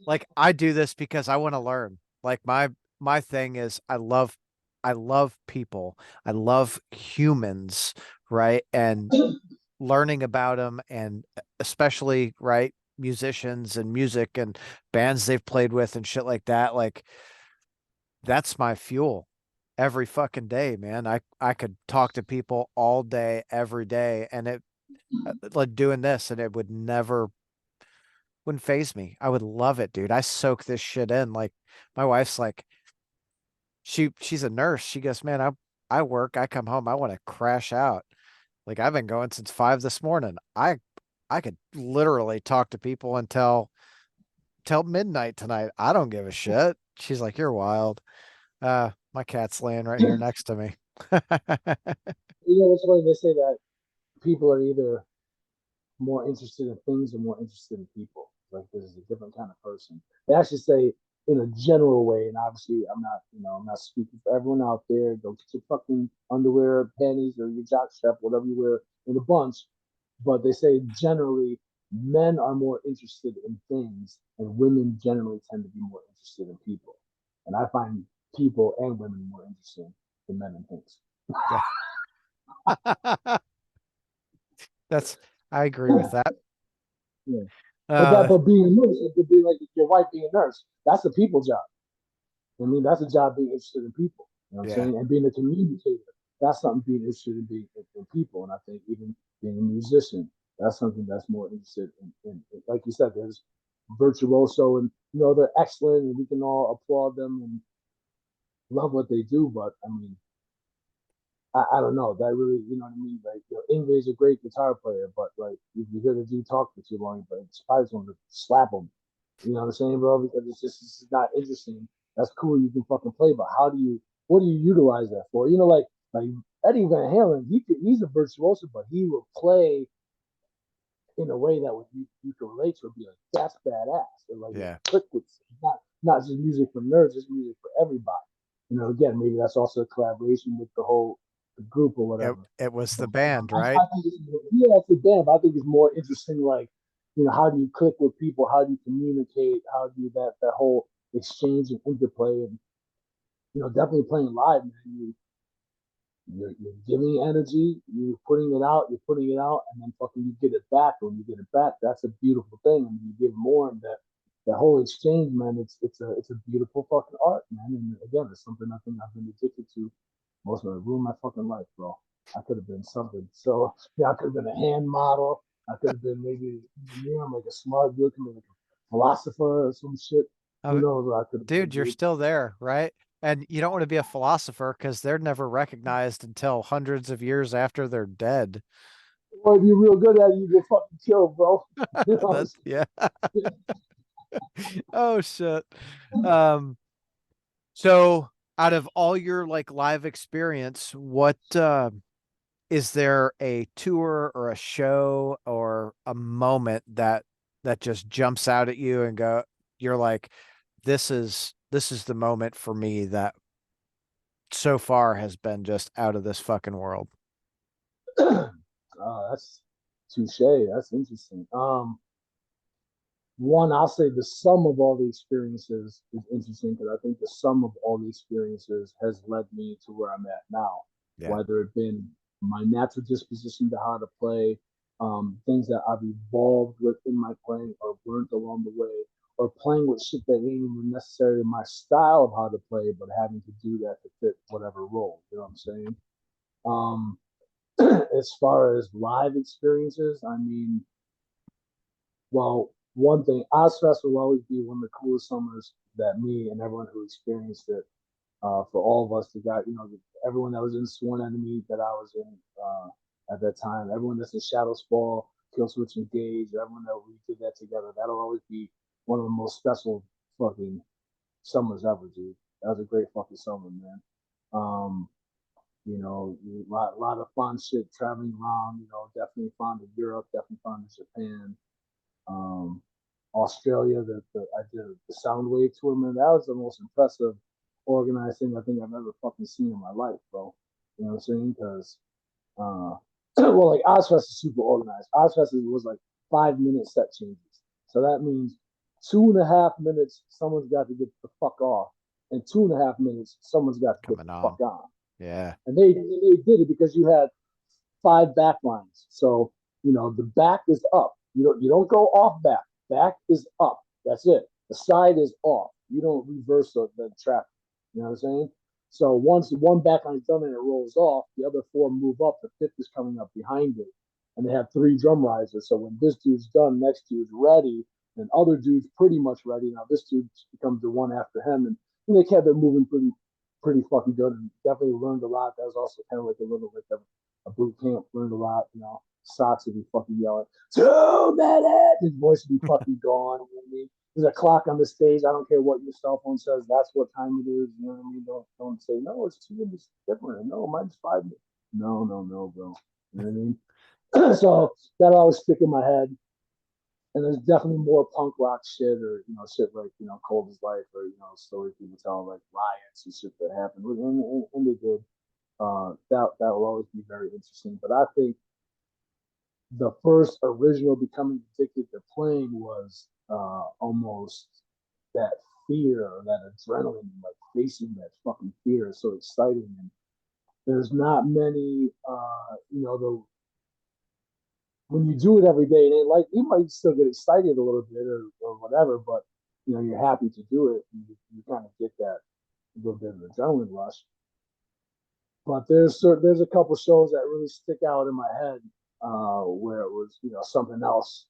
like I do this because I want to learn. Like my thing is I love people. I love humans, right? And learning about them and especially, right, musicians and music and bands they've played with and shit like that. Like that's my fuel every fucking day, man. I could talk to people all day, every day, and it like doing this, and it wouldn't phase me. I would love it, dude. I soak this shit in. Like my wife's like, she's a nurse. She goes, man, I work, I come home, I want to crash out. Like I've been going since 5 this morning. I could literally talk to people until till midnight tonight. I don't give a shit. She's like, you're wild. My cat's laying right here next to me. it's funny they say that people are either more interested in things or more interested in people. Like this is a different kind of person. They actually say in a general way, and obviously I'm not speaking for everyone out there. Go get your fucking underwear, panties, or your jock strap, whatever you wear in a bunch. But they say generally men are more interested in things, and women generally tend to be more interested in people. And I find people and women more interesting than men and things. Yeah. That's I agree with that. Yeah. But being a nurse, it could be like your wife being a nurse. That's a people job. I mean, that's a job being interested in people. You know what I'm yeah. saying? And being a communicator, that's something being interested in being in people. And I think even being a musician, that's something that's more interested in like you said, there's virtuoso and they're excellent and we can all applaud them and love what they do. But I mean, I don't know. That really, you know what I mean? Like, Ingrid's a great guitar player, but like, if you hear the dude talk for too long, but it's probably going to slap him. You know what I'm saying, bro? Because it's just not interesting. That's cool. You can fucking play, but what do you utilize that for? Like Eddie Van Halen, he's a virtuoso, but he will play in a way that you can relate to and be like, that's badass. Or like, Yeah. click with not just music for nerds, it's music for everybody. Again, maybe that's also a collaboration with the group or It whatever. it was the But band, I right? think yeah, it's a band. But I think it's more interesting. Like, how do you click with people? How do you communicate? How do you that whole exchange and interplay? And definitely playing live, man. You're giving energy, you're putting it out, and then fucking you get it back. When you get it back, that's a beautiful thing. And you give more, and that whole exchange, man, it's a beautiful fucking art, man. And again, it's something I think I've been addicted to most of my fucking life, bro. I could have been something. So yeah, I could have been a hand model. I could have been maybe an engineer, like a smart dude, like a philosopher or some shit. Who Uh, knows what I could have been, Dude, you're dude. still there, right? And you don't want to be a philosopher because they're never recognized until hundreds of years after they're dead. Or if you're real good at it, you get fucking killed, bro. You know what I'm That yeah. Oh shit. Um, so out of all your like live experience, what is there a tour or a show or a moment that just jumps out at you and you're like, this is the moment for me that so far has been just out of this fucking world. That's touche. That's interesting. One, I'll say the sum of all the experiences is interesting because I think the sum of all the experiences has led me to where I'm at now. Yeah. Whether it been my natural disposition to how to play, things that I've evolved with in my playing or learned along the way, or playing with shit that ain't even necessarily my style of how to play, but having to do that to fit whatever role. You know what I'm saying? Um, as far as live experiences, I mean, well, one thing, Ozfest will always be one of the coolest summers that me and everyone who experienced it, for all of us, everyone that was in Sworn Enemy that I was in at that time, everyone that's in Shadows Fall, Kill Switch Engage, everyone that we did that together, that'll always be one of the most special fucking summers ever, dude. That was a great fucking summer, man. Um, lot of fun shit traveling around. Definitely fond of Europe. Definitely fond of Japan. Um, Australia. I did the Soundwave tour, man. That was the most impressive organized thing I think I've ever fucking seen in my life, bro. You know what I'm saying? Because uh, well, like Ozfest is super organized. Ozfest was like 5 minute set changes, so that means 2.5 minutes someone's got to get the fuck off, and 2.5 minutes someone's got to get Coming the fuck on. on. Yeah. And they did it because you had 5 back lines. So the back is up. You don't go off back. Back is up. That's it. The side is off. You don't reverse the traffic. You know what I'm saying? So once one back line is done and it rolls off, the other four move up. The fifth is coming up behind it, and they have three drum risers. So when this dude's done, next dude's ready, and other dude's pretty much ready. Now this dude becomes the one after him, and they kept it moving pretty fucking good, and definitely learned a lot. That was also kind of like a little like a boot camp, learned a lot. Socks would be fucking yelling, 2 minutes! His voice would be fucking gone. You know what I mean? There's a clock on the stage. I don't care what your cell phone says. That's what time it is. You know what I mean? Don't say, no, it's 2 minutes different. No, mine's 5 minutes. No, no, no, bro. You know what I mean? So that always stick in my head. And there's definitely more punk rock shit or, shit like, Cold as Life or, stories people tell like riots and shit that happened. And they did. That will always be very interesting. But I think the first original becoming addicted to playing was almost that fear, that adrenaline, like facing that fucking fear is so exciting. And there's not many, when you do it every day, it ain't like you might still get excited a little bit or whatever, but you're happy to do it. You kind of get that little bit of adrenaline rush. But there's a couple shows that really stick out in my head where it was something else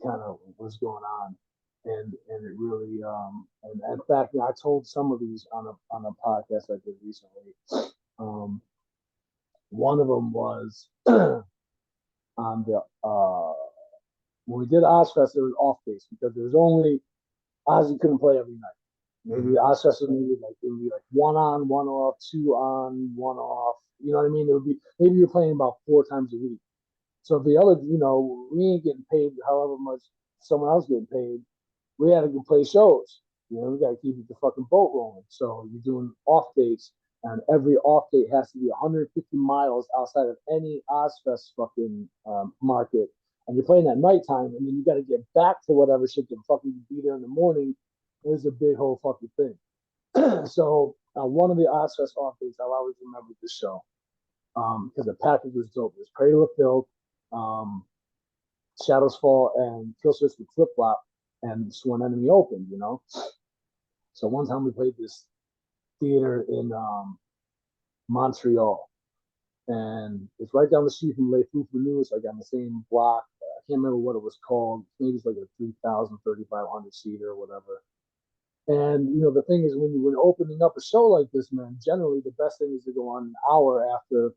kind of was going on, and it really and in fact I told some of these on a podcast I did recently. Um, One of them was on the when we did Ozfest, there was off days because there was only Ozzy couldn't play every night. Maybe Hmm. Ozfest would be like one on, one off, two on, one off. You know what I mean? It would be maybe you're playing about 4 times a week. So the other, we ain't getting paid however much someone else getting paid. We had to go play shows. We got to keep the fucking boat rolling. So you're doing off dates, and every off date has to be 150 miles outside of any Ozfest fucking market. And you're playing at nighttime, and then you got to get back to whatever shit to fucking be there in the morning. It's a big whole fucking thing. So one of the Ozfest off dates, I'll always remember this show because the package was dope. It was Cradle of Filth, um, Shadows Fall, and Kill Switch with Flip Flop, and Sworn Enemy opened. So one time we played this theater in Montreal, and it's right down the street from Le Fou Fou. It's like on the same block. I can't remember what it was called. Maybe it's like a 3,000, 3,500 seater or whatever. And the thing is, when opening up a show like this, man, generally the best thing is to go on an hour after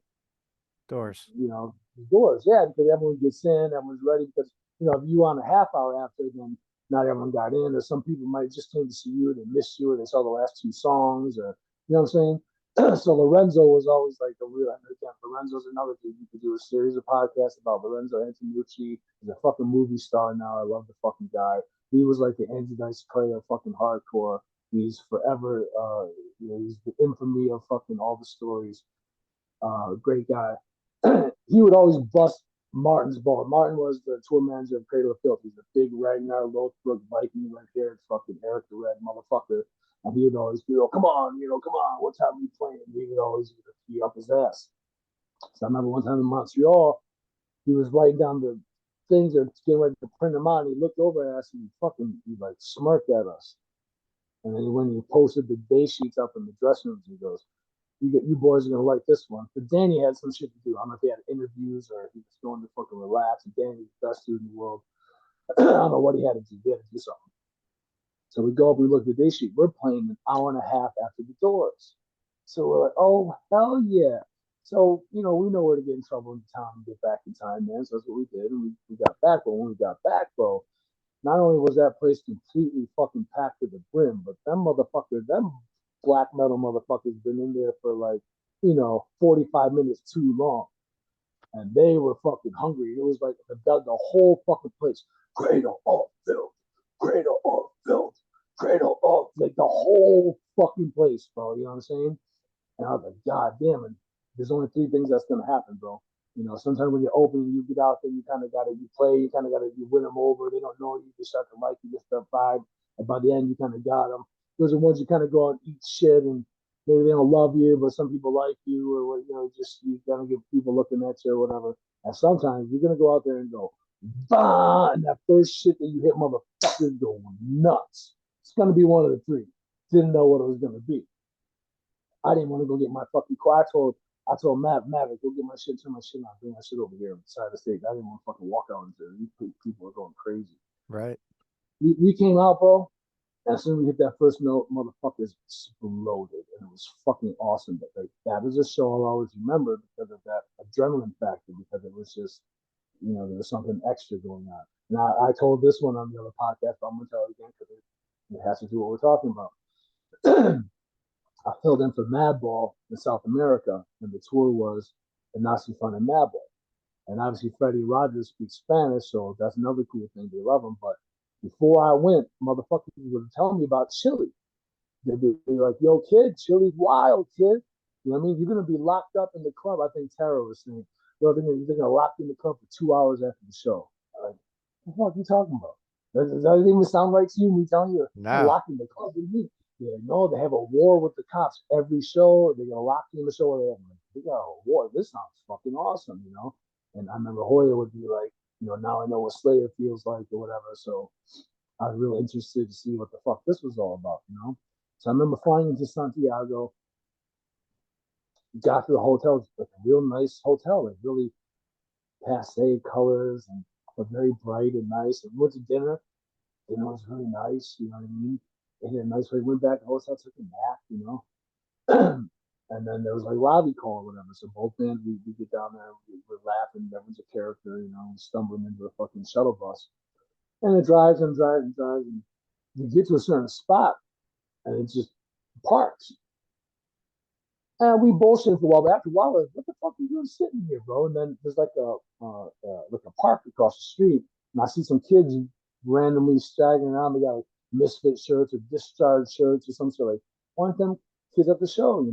Doors. the doors. Yeah, because everyone gets in, everyone's ready. Because if you on a half hour after, then not everyone got in, or some people might just came to see you, they missed you, or they saw the last 2 songs, or what I'm saying. So Lorenzo was always like the real. And again, Lorenzo's another dude. You could do a series of podcasts about Lorenzo Antonucci. He's a fucking movie star now. I love the fucking guy. He was like the Angie Dice Clay of fucking hardcore. He's forever. He's the infamy of fucking all the stories. Great guy. He would always bust Martin's ball. Martin was the tour manager of Cradle of Filth. He's a big Ragnar Lothbrok Viking, red haired fucking Eric the Red motherfucker. And he would always be, come on, come on, what time are you playing? He would always be up his ass. So I remember one time in Montreal, he was writing down the things that getting ready to print them out. And he looked over at us and he like smirked at us. And then when he posted the day sheets up in the dressing rooms, he goes, you boys are gonna like this one. But Danny had some shit to do. I don't know if he had interviews or he was going to fucking relax. And Danny's the best dude in the world. I don't know what he had to do. He had to do something. So we go up, we look at the day sheet. We're playing an hour and a half after the doors. So we're like, oh hell yeah. So, we know where to get in trouble in town and get back in time, man. So that's what we did. And we got back. But when we got back, bro, not only was that place completely fucking packed to the brim, but them black metal motherfuckers been in there for like, 45 minutes too long. And they were fucking hungry. It was like the whole fucking place. Cradle of filth. Cradle of filth. Cradle of like the whole fucking place, bro. You know what I'm saying? And I was like, God damn it. There's only 3 things that's gonna happen, bro. Sometimes when you're open, you get out there, you kind of gotta you play, you kind of gotta you win them over. They don't know you, they start to like you, get that vibe, and by the end, you kind of got them. Those are ones you kind of go out and eat shit, and maybe they don't love you, but some people like you, or just you gotta get people looking at you or whatever. And sometimes you're gonna go out there and go, bah, and that first shit that you hit, motherfuckers go nuts. It's gonna be one of the 3. Didn't know what it was gonna be. I didn't want to go get my fucking car. I told Maverick, go get my shit, turn my shit on, bring my shit over here on the side of the stage. I didn't want to fucking walk out into it. These people were going crazy. Right. We came out, bro, and as soon as we hit that first note, motherfuckers exploded. And it was fucking awesome. But like, that is a show I'll always remember because of that adrenaline factor, because it was just, there was something extra going on. And I told this one on the other podcast, but I'm going to tell it again because it has to do what we're talking about. I filled in for Madball in South America, and the tour was the Nazi Fun and Madball. And obviously, Freddie Rogers speaks Spanish, so that's another cool thing. They love him. But before I went, motherfuckers were telling me about Chile. They'd be like, yo, kid, Chile's wild, kid. You know what I mean? You're going to be locked up in the club. I think Tara was saying, yo, they're going to lock you in the club for 2 hours after the show. Like, what the fuck are you talking about? Does that even sound right to you? Me telling you, you're No. locked in the club. What do you mean? Yeah, no, they have a war with the cops every show. They're gonna lock you in the show. They got a war. This sounds fucking awesome. And I remember Hoya would be like, now I know what Slayer feels like or whatever. So I was really interested to see what the fuck this was all about. So I remember flying into Santiago, got to the hotel, like a real nice hotel, like really passe colors and but very bright and nice. And we went to dinner. Dinner was really nice, you know what I mean? Ate a nice way. Went back to the hotel, took a nap. And then there was like lobby call or whatever. So both bands, we get down there, we're laughing, everyone's a character, stumbling into a fucking shuttle bus. And it drives and drives and drives. And you get to a certain spot and it just parks. And we bullshit for a while, but after a while, like, what the fuck are you doing sitting here, bro? And then there's like a park across the street, and I see some kids randomly staggering around. They got like misfit shirts or discharge shirts or some sort of like one of them kids at the show.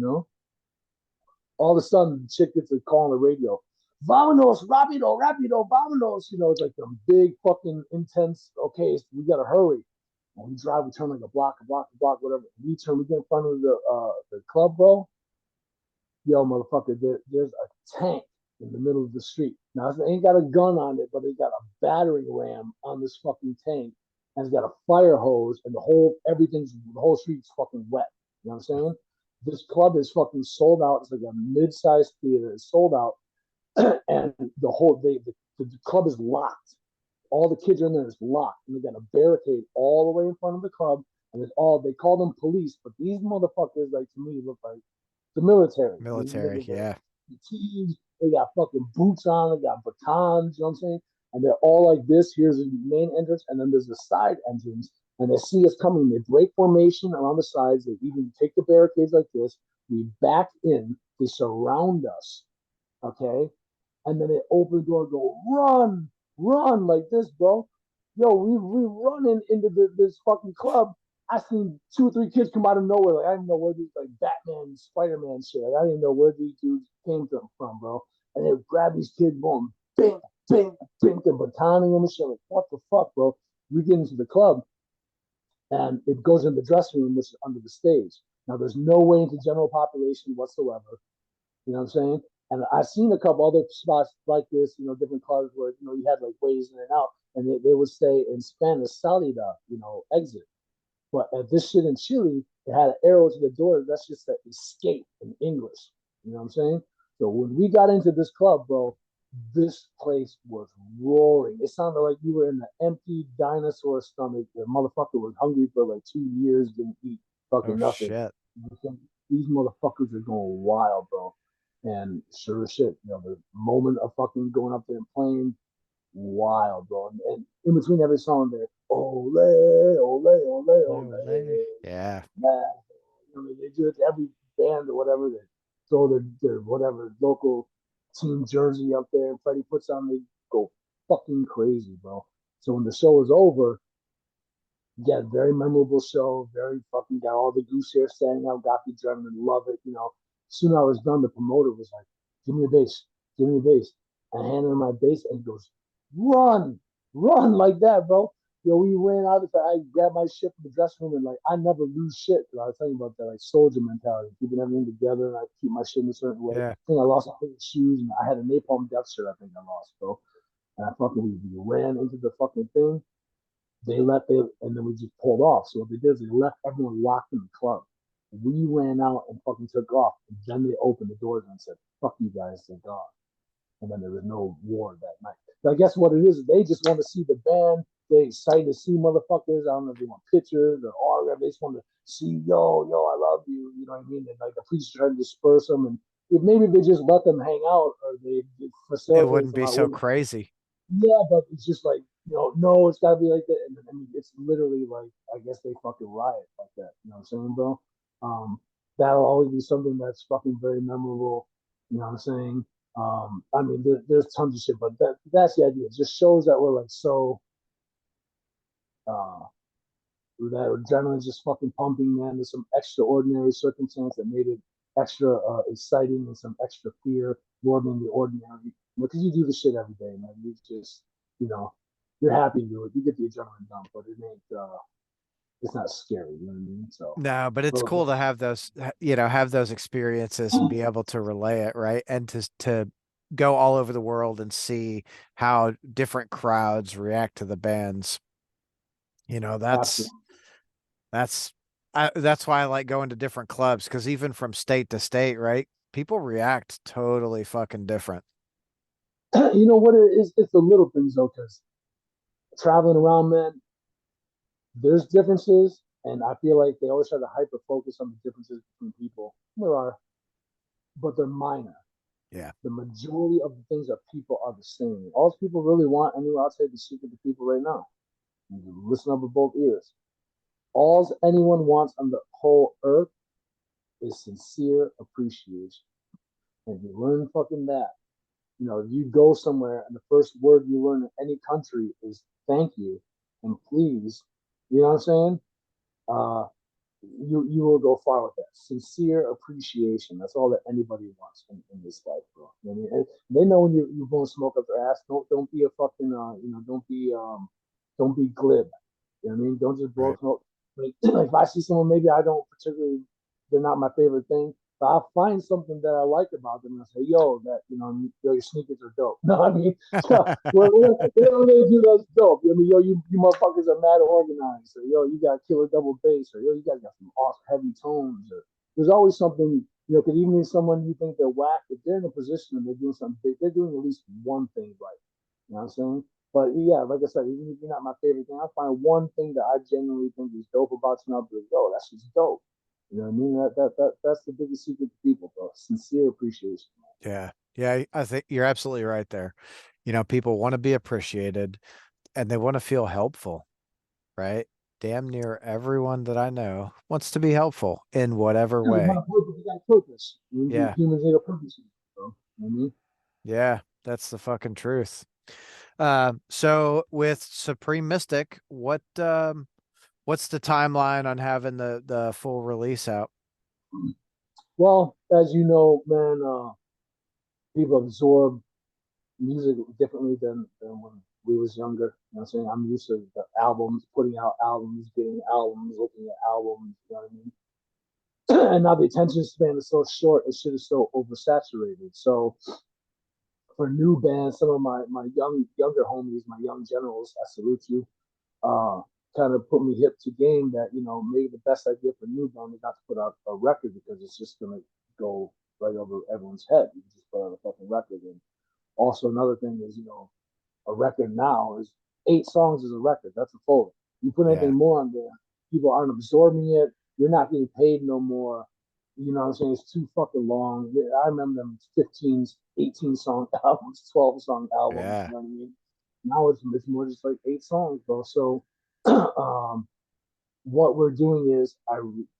All of a sudden, the chick gets a call on the radio. Vamonos, rapido, rapido, vamonos. It's like some big fucking intense. Okay, so we gotta hurry. And we drive. We turn like a block, whatever. We turn. We get in front of the club, bro. Yo, motherfucker, there's a tank in the middle of the street. Now, it ain't got a gun on it, but it got a battering ram on this fucking tank. And it's got a fire hose, and the whole street's fucking wet. You know what I'm saying? This club is fucking sold out. It's like a mid-sized theater. It's sold out, and the club is locked. All the kids are in there. It's locked, and they got a barricade all the way in front of the club. And they call them police, but these motherfuckers, like to me, look like the military. These Military, niggas are yeah. fatigues. They got fucking boots on. They got batons. You know what I'm saying? And they're all like this. Here's the main entrance, and then there's the side entrance. And they see us coming. They break formation around the sides. They even take the barricades like this. We back in. They surround us. Okay, and then they open the door and go run like this, bro. Yo, we running into this fucking club. I seen 2 or 3 kids come out of nowhere. Like I didn't know where these like Batman, Spider Man shit. Like, I didn't know where these dudes came from, bro. And they would grab these kids, going bing, bing, bing, and batoning them and shit. Like what the fuck, bro? We get into the club and it goes in the dressing room, which is under the stage. Now there's no way into general population whatsoever. You know what I'm saying? And I've seen a couple other spots like this, different cars where, you had like ways in and out, and they would say in Spanish, salida, exit. But at this shit in Chile, it had an arrow to the door. That's just an escape in English. You know what I'm saying? So when we got into this club, bro, this place was roaring. It sounded like you were in an empty dinosaur stomach. The motherfucker was hungry for like 2 years, didn't eat Oh fucking nothing. shit. These motherfuckers are going wild, bro. And sure as shit, the moment of fucking going up there and playing, wild, bro. And in between every song, there, ole, ole, ole, ole, Yeah. man. They do it to every band or whatever. They throw their whatever local team jersey up there, and Freddie puts on. They go fucking crazy, bro. So when the show is over, yeah, very memorable show. Very fucking got all the goose hair standing out. Got the adrenaline. Love it. Soon I was done. The promoter was like, "Give me a bass. Give me a bass." I handed him my bass, and he goes, "Run, run like that, bro." We ran out of it. I grabbed my shit from the dressing room, and like I never lose shit. I was telling you about that, like soldier mentality, keeping everything together, and I keep my shit in a certain way. Yeah. I think I lost my shoes, and I had a napalm death shirt. I think I lost, bro. And I fucking we ran into the fucking thing. And then we just pulled off. So what they did is they left everyone locked in the club. We ran out and fucking took off. And then they opened the doors and said, "Fuck you guys, they're gone." And then there was no war that night. But I guess what it is, they just want to see the band. They excited to see motherfuckers. I don't know if they want pictures or autograph. They just want to see, yo, I love you. You know what I mean? And like the police trying to disperse them. And if maybe they just let them hang out or they It facilitate wouldn't some be out. so crazy. Yeah, but it's just like, no, it's gotta be like that. And I mean, it's literally like, I guess they fucking riot like that. You know what I'm saying, bro? That'll always be something that's fucking very memorable. You know what I'm saying? I mean, there's tons of shit, but that's the idea. It just shows that we're like so, uh, that adrenaline just fucking pumping, man. There's some extraordinary circumstance that made it extra exciting and some extra fear more than the ordinary. Because you do the shit every day, man. You just, you know, you're happy to do it. You get the adrenaline dump, but it ain't, it's not scary. You know what I mean? So, No, but it's but cool to have those, have those experiences and be able to relay it, right? And to go all over the world and see how different crowds react to the bands. You know, Absolutely. that's that's why I like going to different clubs because even from state to state, right? People react totally fucking different. You know what it is? It's the little things though, because traveling around, man, there's differences, and I feel like they always try to hyper focus on the differences between people. There are, but they're minor. Yeah. The majority of the things that people are the same. All people really want, and I'll tell you the secret to people right now. Listen up with both ears. All anyone wants on the whole earth is sincere appreciation. And if you learn fucking that, if you go somewhere and the first word you learn in any country is thank you and please, you know what I'm saying? Uh, you will go far with that. Sincere appreciation. That's all that anybody wants in this life, bro. You know what I mean? And they know when you're going to smoke up their ass. Don't be a fucking don't be glib. You know what I mean? Don't just blow Right. smoke. Like if I see someone, maybe I don't particularly, they're not my favorite thing, but I'll find something that I like about them and I say, yo, your sneakers are dope. No, I mean, so, what they do that's dope. I mean, yo, you motherfuckers are mad organized. Or, yo, you got killer double bass. Or, yo, you guys got some awesome heavy tones. Or, there's always something, because even if someone you think they're whack, if they're in a position and they're doing something big, they're doing at least one thing right. You know what I'm saying? But yeah, like I said, even if you're not my favorite thing, I'll find one thing that I genuinely think is dope about you, and I'll be like, "Yo, that's just dope." You know what I mean? That's the biggest secret to people, bro. Sincere appreciation. Yeah. Yeah, I think you're absolutely right there. You know, people want to be appreciated and they want to feel helpful, right? Damn near everyone that I know wants to be helpful in whatever Yeah, they way. got a purpose. They got a purpose. Yeah. Humans need a purpose, bro. You know what I mean? Yeah, that's the fucking truth. So with Supreme Mystic, what's the timeline on having the full release out? Well, as you know, man, people absorb music differently than when we was younger. You know what I'm saying? I'm used to the albums, putting out albums, getting albums, looking at albums. You know what I mean? And now the attention span is so short, it shit is so oversaturated. So for new bands, some of my younger homies, my young generals, I salute you. Uh, Kind of put me hip to game that maybe the best idea for new band is not to put out a record because it's just gonna go right over everyone's head. You just put out a fucking record. And also another thing is a record now is 8 songs is a record. That's a folder. You put anything Yeah. more on there, people aren't absorbing it. You're not getting paid no more. You know what I'm saying? It's too fucking long. I remember them 15, 18 song albums, 12-song albums. You Yeah. know what I mean? Now it's more just like 8 songs, bro. So what we're doing is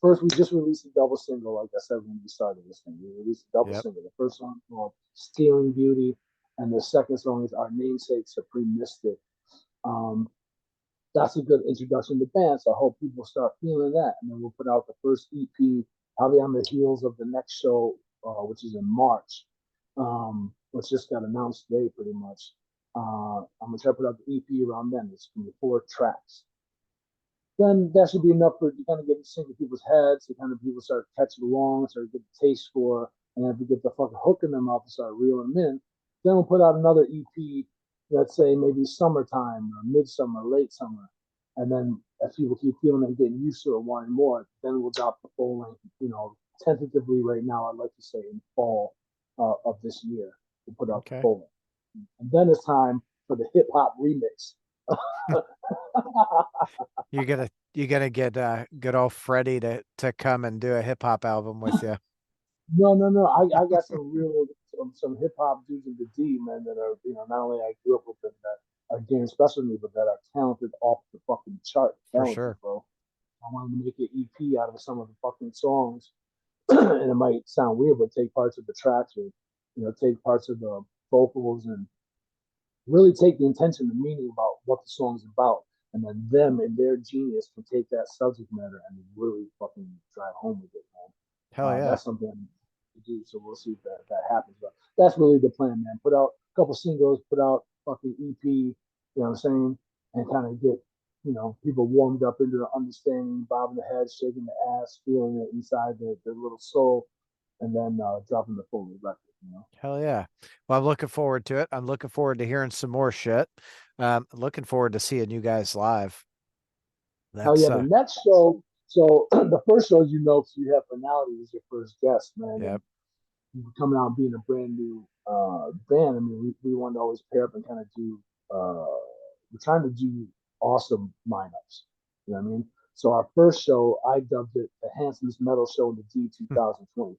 first we just released a double single, like I said when we started this thing. We released a double Yep. single. The first song called Stealing Beauty, and the second song is our namesake Supreme Mystic. Um, that's a good introduction to band. So I hope people start feeling that. And then we'll put out the first EP, probably on the heels of the next show, which is in March, which just got announced today pretty much. I'm going to try to put out the EP around then. It's going to be 4 tracks. Then that should be enough for to kind of get the sync in people's heads, to kind of people start catching along, start get the taste for, and if we get the fucking hook in their mouth and start reeling them in, then we'll put out another EP, let's say maybe summertime or midsummer, late summer, and then as people keep feeling and getting used to it, wanting more, then we'll drop the full length. Tentatively right now, I'd like to say in fall of this year, we'll put out the Okay. full length, and then it's time for the hip hop remix. You're gonna get good old Freddie to come and do a hip hop album with you. No, no, no. I got some hip hop dudes in the D, man, that are not only I grew up with them that are damn special to me, but that are talented off the fucking chart. For Talented, sure. bro. I wanted to make an EP out of some of the fucking songs, and it might sound weird, but take parts of the tracks or take parts of the vocals and really take the intention, the meaning about what the song's about, and then them and their genius can take that subject matter and really fucking drive home with it, man. Hell yeah. That's something to do. So we'll see if that happens. But that's really the plan, man. Put out a couple singles, put out fucking EP, you know what I'm saying, and kind of get people warmed up into the understanding, bobbing the head, shaking the ass, feeling it inside their little soul, and then dropping the full record. You know? Hell yeah. Well, I'm looking forward to it. I'm looking forward to hearing some more shit. Looking forward to seeing you guys live. Hell That's yeah, the next show. So the first show, you know, 'cause you have finality is your first guest, man, yep. and coming out and being a brand new band. I mean, we wanted to always pair up and kind of do. We're trying to do awesome lineups. You know what I mean? So our first show, I dubbed it the handsomest metal show in the D 2022.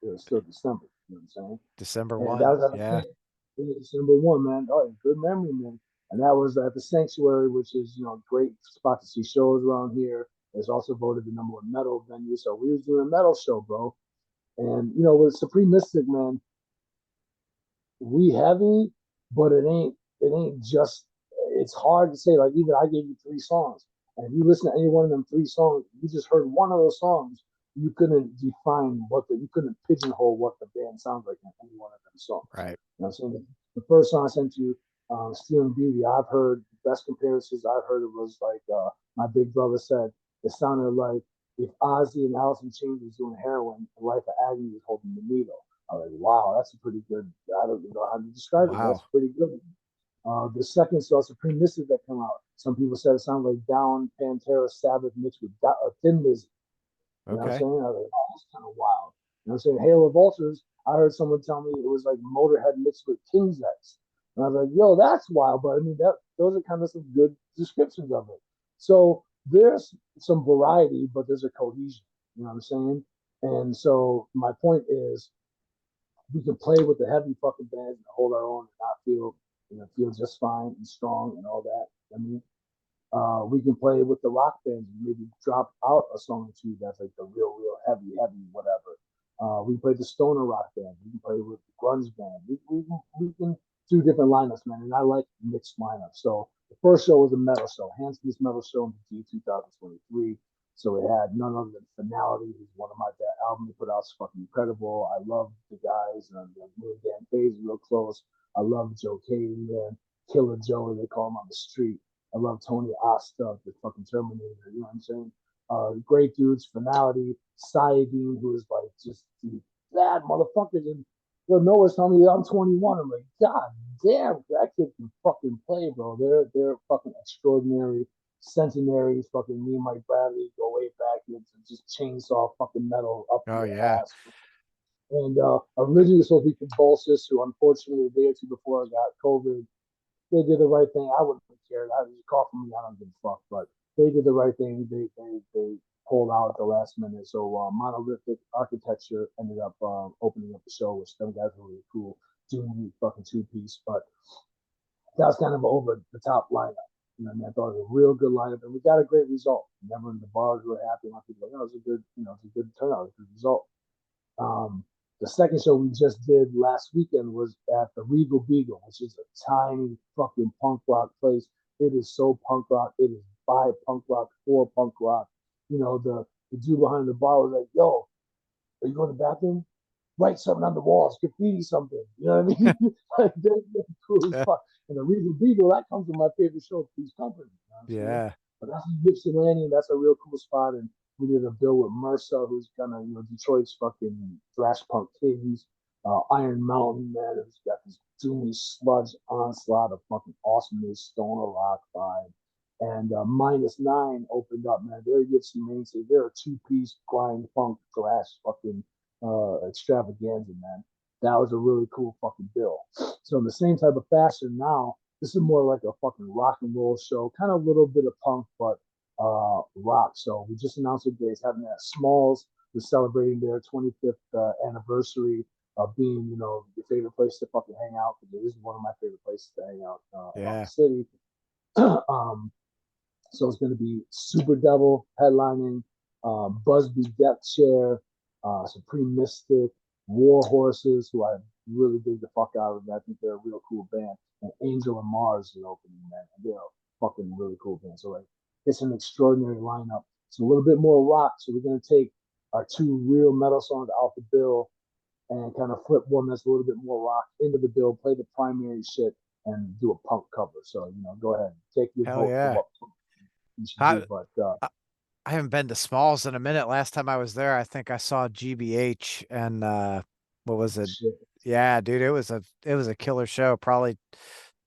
It was still December. You know what I'm saying? December And that 1. was at the Yeah. December 1, man. Oh, good memory, man. And that was at the Sanctuary, which is, you know, a great spot to see shows around here. It's also voted the #1 metal venue. So we was doing a metal show, bro. And, you know, with Supreme Mystic, man, we heavy, but it ain't just it's hard to say. Like even I gave you 3 songs. And if you listen to any one of them 3 songs, you just heard one of those songs, you couldn't define you couldn't pigeonhole what the band sounds like in any one of them songs. Right. You know what I'm saying? The first song I sent you, Stealing Beauty, I've heard best comparisons I've heard it was like my big brother said it sounded like if Ozzy and Alice in Chains was doing heroin, the Life of Agony was holding the needle. I was like, wow, that's a pretty good. I don't know how to describe it. That's Wow. pretty good. The second song, Supreme Mystic, that came out. Some people said it sounded like Down, Pantera, Sabbath mixed with Thin Lizzy. You know what I'm Okay. saying? I was like, oh, that's kind of wild. You know what I'm saying? Hail of Vultures, I heard someone tell me it was like Motorhead mixed with King's X. And I was like, yo, that's wild. But I mean, those are kind of some good descriptions of it. So there's some variety, but there's a cohesion. You know what I'm saying? And so my point is, we can play with the heavy fucking bands and hold our own and not feel just fine and strong and all that. I mean, we can play with the rock bands and maybe drop out a song or two that's like the real heavy, whatever. We play the stoner rock band. We can play with the grunge band. We can do different lineups, man. And I like mixed lineups. So the first show was a metal show, handsomest metal show in the D 2023. So it had none other than Finality, who's one of my that album they put out is fucking incredible. I love the guys, and me and Dan Faze real close. I love Joe Katie, man. Killer Joe, they call him on the street. I love Tony Asta, the fucking Terminator. You know what I'm saying? Great dudes. Finality, Sayadine, who is like just the bad motherfuckers. And Noah's telling me I'm 21. I'm like, God damn, that kid can fucking play, bro. They're fucking extraordinary centenaries. Fucking me and Mike Bradley go way back into just chainsaw fucking metal up Oh your yeah. ass. And originally supposed to be Convulsus, who unfortunately a day or two before I got COVID, they did the right thing. I wouldn't have cared. I was coughing me. I don't give a fuck. But they did the right thing. They pulled out at the last minute. So Monolithic Architecture ended up opening up the show, which them guys were really cool. Doing fucking 2-piece, but that was kind of over the top lineup. You know, what I mean, I thought it was a real good lineup, and we got a great result. Never in the bars were happy. A lot of people were like, oh, it was a good, it's a good turnout, a good result. Um, the second show we just did last weekend was at the Regal Beagle, which is a tiny fucking punk rock place. It is so punk rock. It is by punk rock for punk rock. The dude behind the bar was like, "Yo, are you going to the bathroom? Write something on the walls, graffiti something." You know what I mean? Like, they're cool as fuck. And the Regal Beagle, that comes with my favorite show, Please Company. You know what I'm saying? Yeah. But that's in Ypsilanti, and that's a real cool spot. And we did a bill with Mercer, who's kind of Detroit's fucking thrash punk kings. Iron Mountain, man, who's got this doomy sludge onslaught of fucking awesomeness, stoner rock vibe. And -9 opened up, man. They're Gypsy mainstay. They're a 2-piece grind funk thrash fucking extravaganza, man. That was a really cool fucking bill. So in the same type of fashion now, this is more like a fucking rock and roll show, kind of a little bit of punk, but rock. So we just announced it today. It's happening at Smalls. We're celebrating their 25th anniversary of being, your favorite place to fucking hang out. Because it is one of my favorite places to hang out around the Yeah. city. um, so it's going to be Super Devil headlining, Busby Death Chair, Supreme Mystic, War Horses, who I really dig the fuck out of. I think they're a real cool band. And Angel and Mars is opening, man. And they're a fucking really cool band. So, like, it's an extraordinary lineup. It's a little bit more rock. So, we're going to take our 2 real metal songs out the bill and kind of flip one that's a little bit more rock into the bill, play the primary shit, and do a punk cover. So, go ahead, take your Hell vote for yeah. what you should I, do. But I I haven't been to Smalls in a minute. Last time I was there, I think I saw GBH and what was Oh, it? shit. Yeah, dude, it was a killer show, probably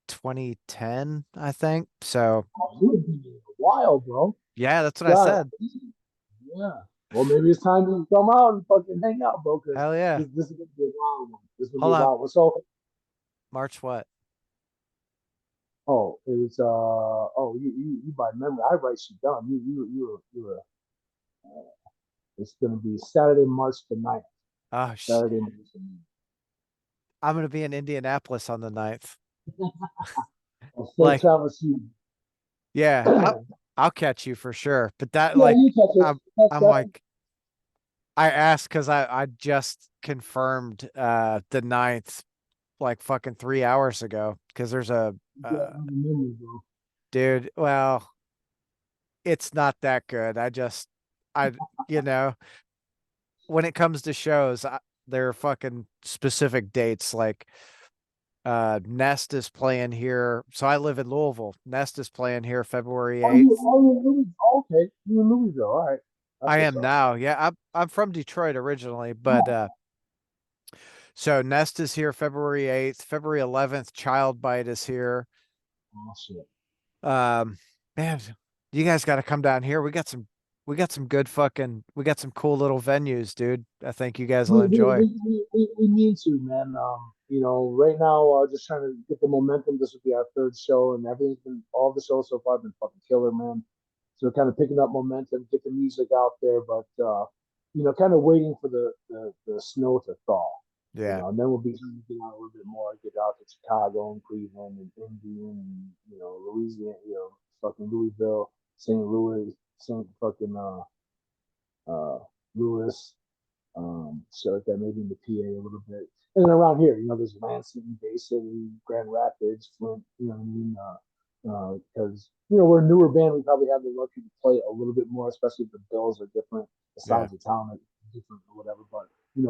2010, I think. So Oh, you've been in a while, bro. yeah, that's what I God, said. yeah. Well, maybe it's time to come out and fucking hang out, bro, because Hell yeah. this is gonna be a wild one. This is gonna be Hold a on. wild one. So, March what? oh, it's oh, you by memory. I write shit down. It's gonna be Saturday, March the 9th. Oh Saturday, shit. March the 9th. I'm gonna be in Indianapolis on the 9th. A safe Like, travels to you. yeah, I'll catch you for sure. But that Yeah, like you catch it. I'm Catch I'm that. like I asked because I just confirmed the 9th like fucking 3 hours ago because there's a You got another memory, bro. dude, well, it's not that good. I you know, when it comes to shows, there are fucking specific dates like Nest is playing here. So I live in Louisville. Nest is playing here February Oh, you 8th. oh you in Louisville? Oh, okay, you in Louisville? All right, that's I what's am up. now. Yeah, I'm from Detroit originally, but Oh, so Nest is here February 8th. February 11th, Child Bite is here. oh shit. Um, man, you guys got to come down here. We got some cool little venues, dude. I think you guys will We, we, enjoy. we, we need to, man. Right now, just trying to get the momentum. This will be our third show, and all the shows so far have been fucking killer, man. So we're kind of picking up momentum, get the music out there, but kind of waiting for the snow to thaw. Yeah. And then we'll be trying to get out a little bit more, get out to Chicago and Cleveland and Indy and Louisiana, fucking Louisville, St. Louis, St. fucking Louis, shit like that, maybe in the PA a little bit. And then around here, there's Lansing, Bay City, Grand Rapids, Flint, you know what I mean? Because, we're a newer band, we probably have the luxury to play a little bit more, especially if the bills are different, the Yeah. sides of town are different or whatever. But, you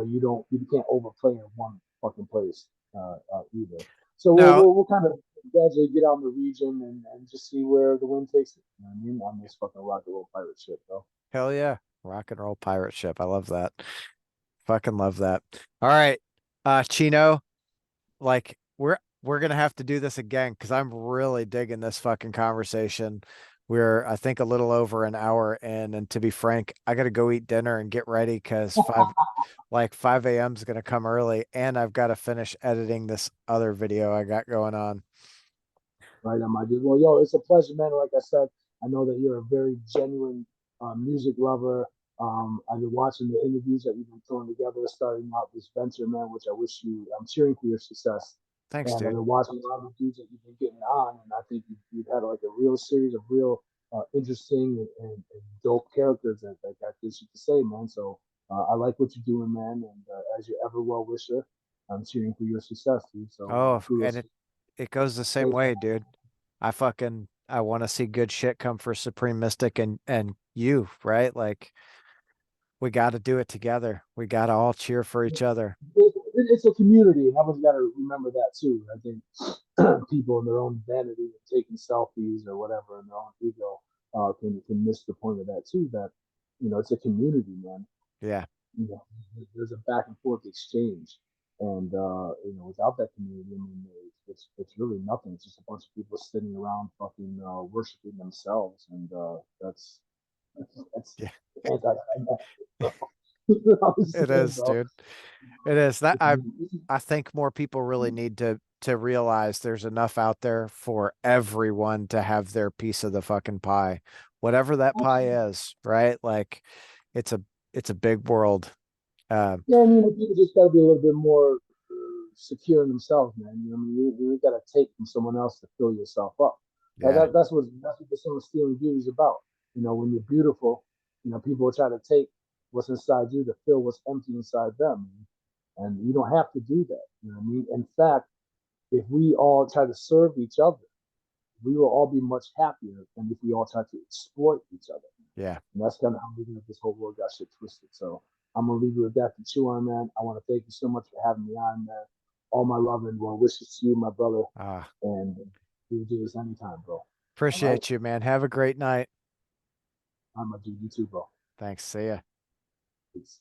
can't overplay in one fucking place either. So No, we'll kind of gradually get out in the region and just see where the wind takes it. You know what I mean? On this fucking rock and roll pirate ship, though. hell yeah. Rock and roll pirate ship. I love that. Fucking love that. All right. Chino, like we're gonna have to do this again because I'm really digging this fucking conversation. We're I think a little over an hour in, and to be frank, I gotta go eat dinner and get ready because 5 a.m. is gonna come early, and I've got to finish editing this other video I got going on. Right on, my dude. Well, yo, it's a pleasure, man. Like I said, I know that you're a very genuine music lover. I've been watching the interviews that you've been throwing together, starting out this venture, man, which I'm cheering for your success. Thanks, And I've dude. been watching a lot of the dudes that you've been getting on, and I think you've had like a real series of real interesting and dope characters that got this you to say, man. So I like what you're doing, man. And as your ever well wisher, I'm cheering for your success, dude. So Oh, and kudos. it goes the same way, dude. I want to see good shit come for Supreme Mystic and you, right? Like we got to do it together. We got to all cheer for each other. It's a community, and everyone's got to remember that too. I think people in their own vanity and taking selfies or whatever in their own ego can miss the point of that too. That it's a community, man. Yeah. There's a back and forth exchange, and without that community, I mean, it's really nothing. It's just a bunch of people sitting around fucking worshiping themselves, and that's Yeah. anti. I'm just It saying, is, bro. dude. It is. I think more people really need to realize there's enough out there for everyone to have their piece of the fucking pie. Whatever that pie is, right? Like it's a it's a big world. Um, Yeah, I mean, people just got to be a little bit more secure in themselves, man. I mean, you got to take from someone else to fill yourself up. yeah. That's what the song "Stealing Beauty" is about. When you're beautiful, people will try to take what's inside you to fill what's empty inside them, and you don't have to do that. You know what I mean? In fact, if we all try to serve each other, we will all be much happier than if we all try to exploit each other. Yeah. And that's kind of how we think this whole world got shit twisted. So I'm gonna leave you with that to chew on, man. I want to thank you so much for having me on, man. All my love and well wishes to you, my brother. Ah, And we will do this anytime, bro. All right. appreciate you, man. Have a great night. I'm gonna do you too, bro. Thanks. See ya. Peace.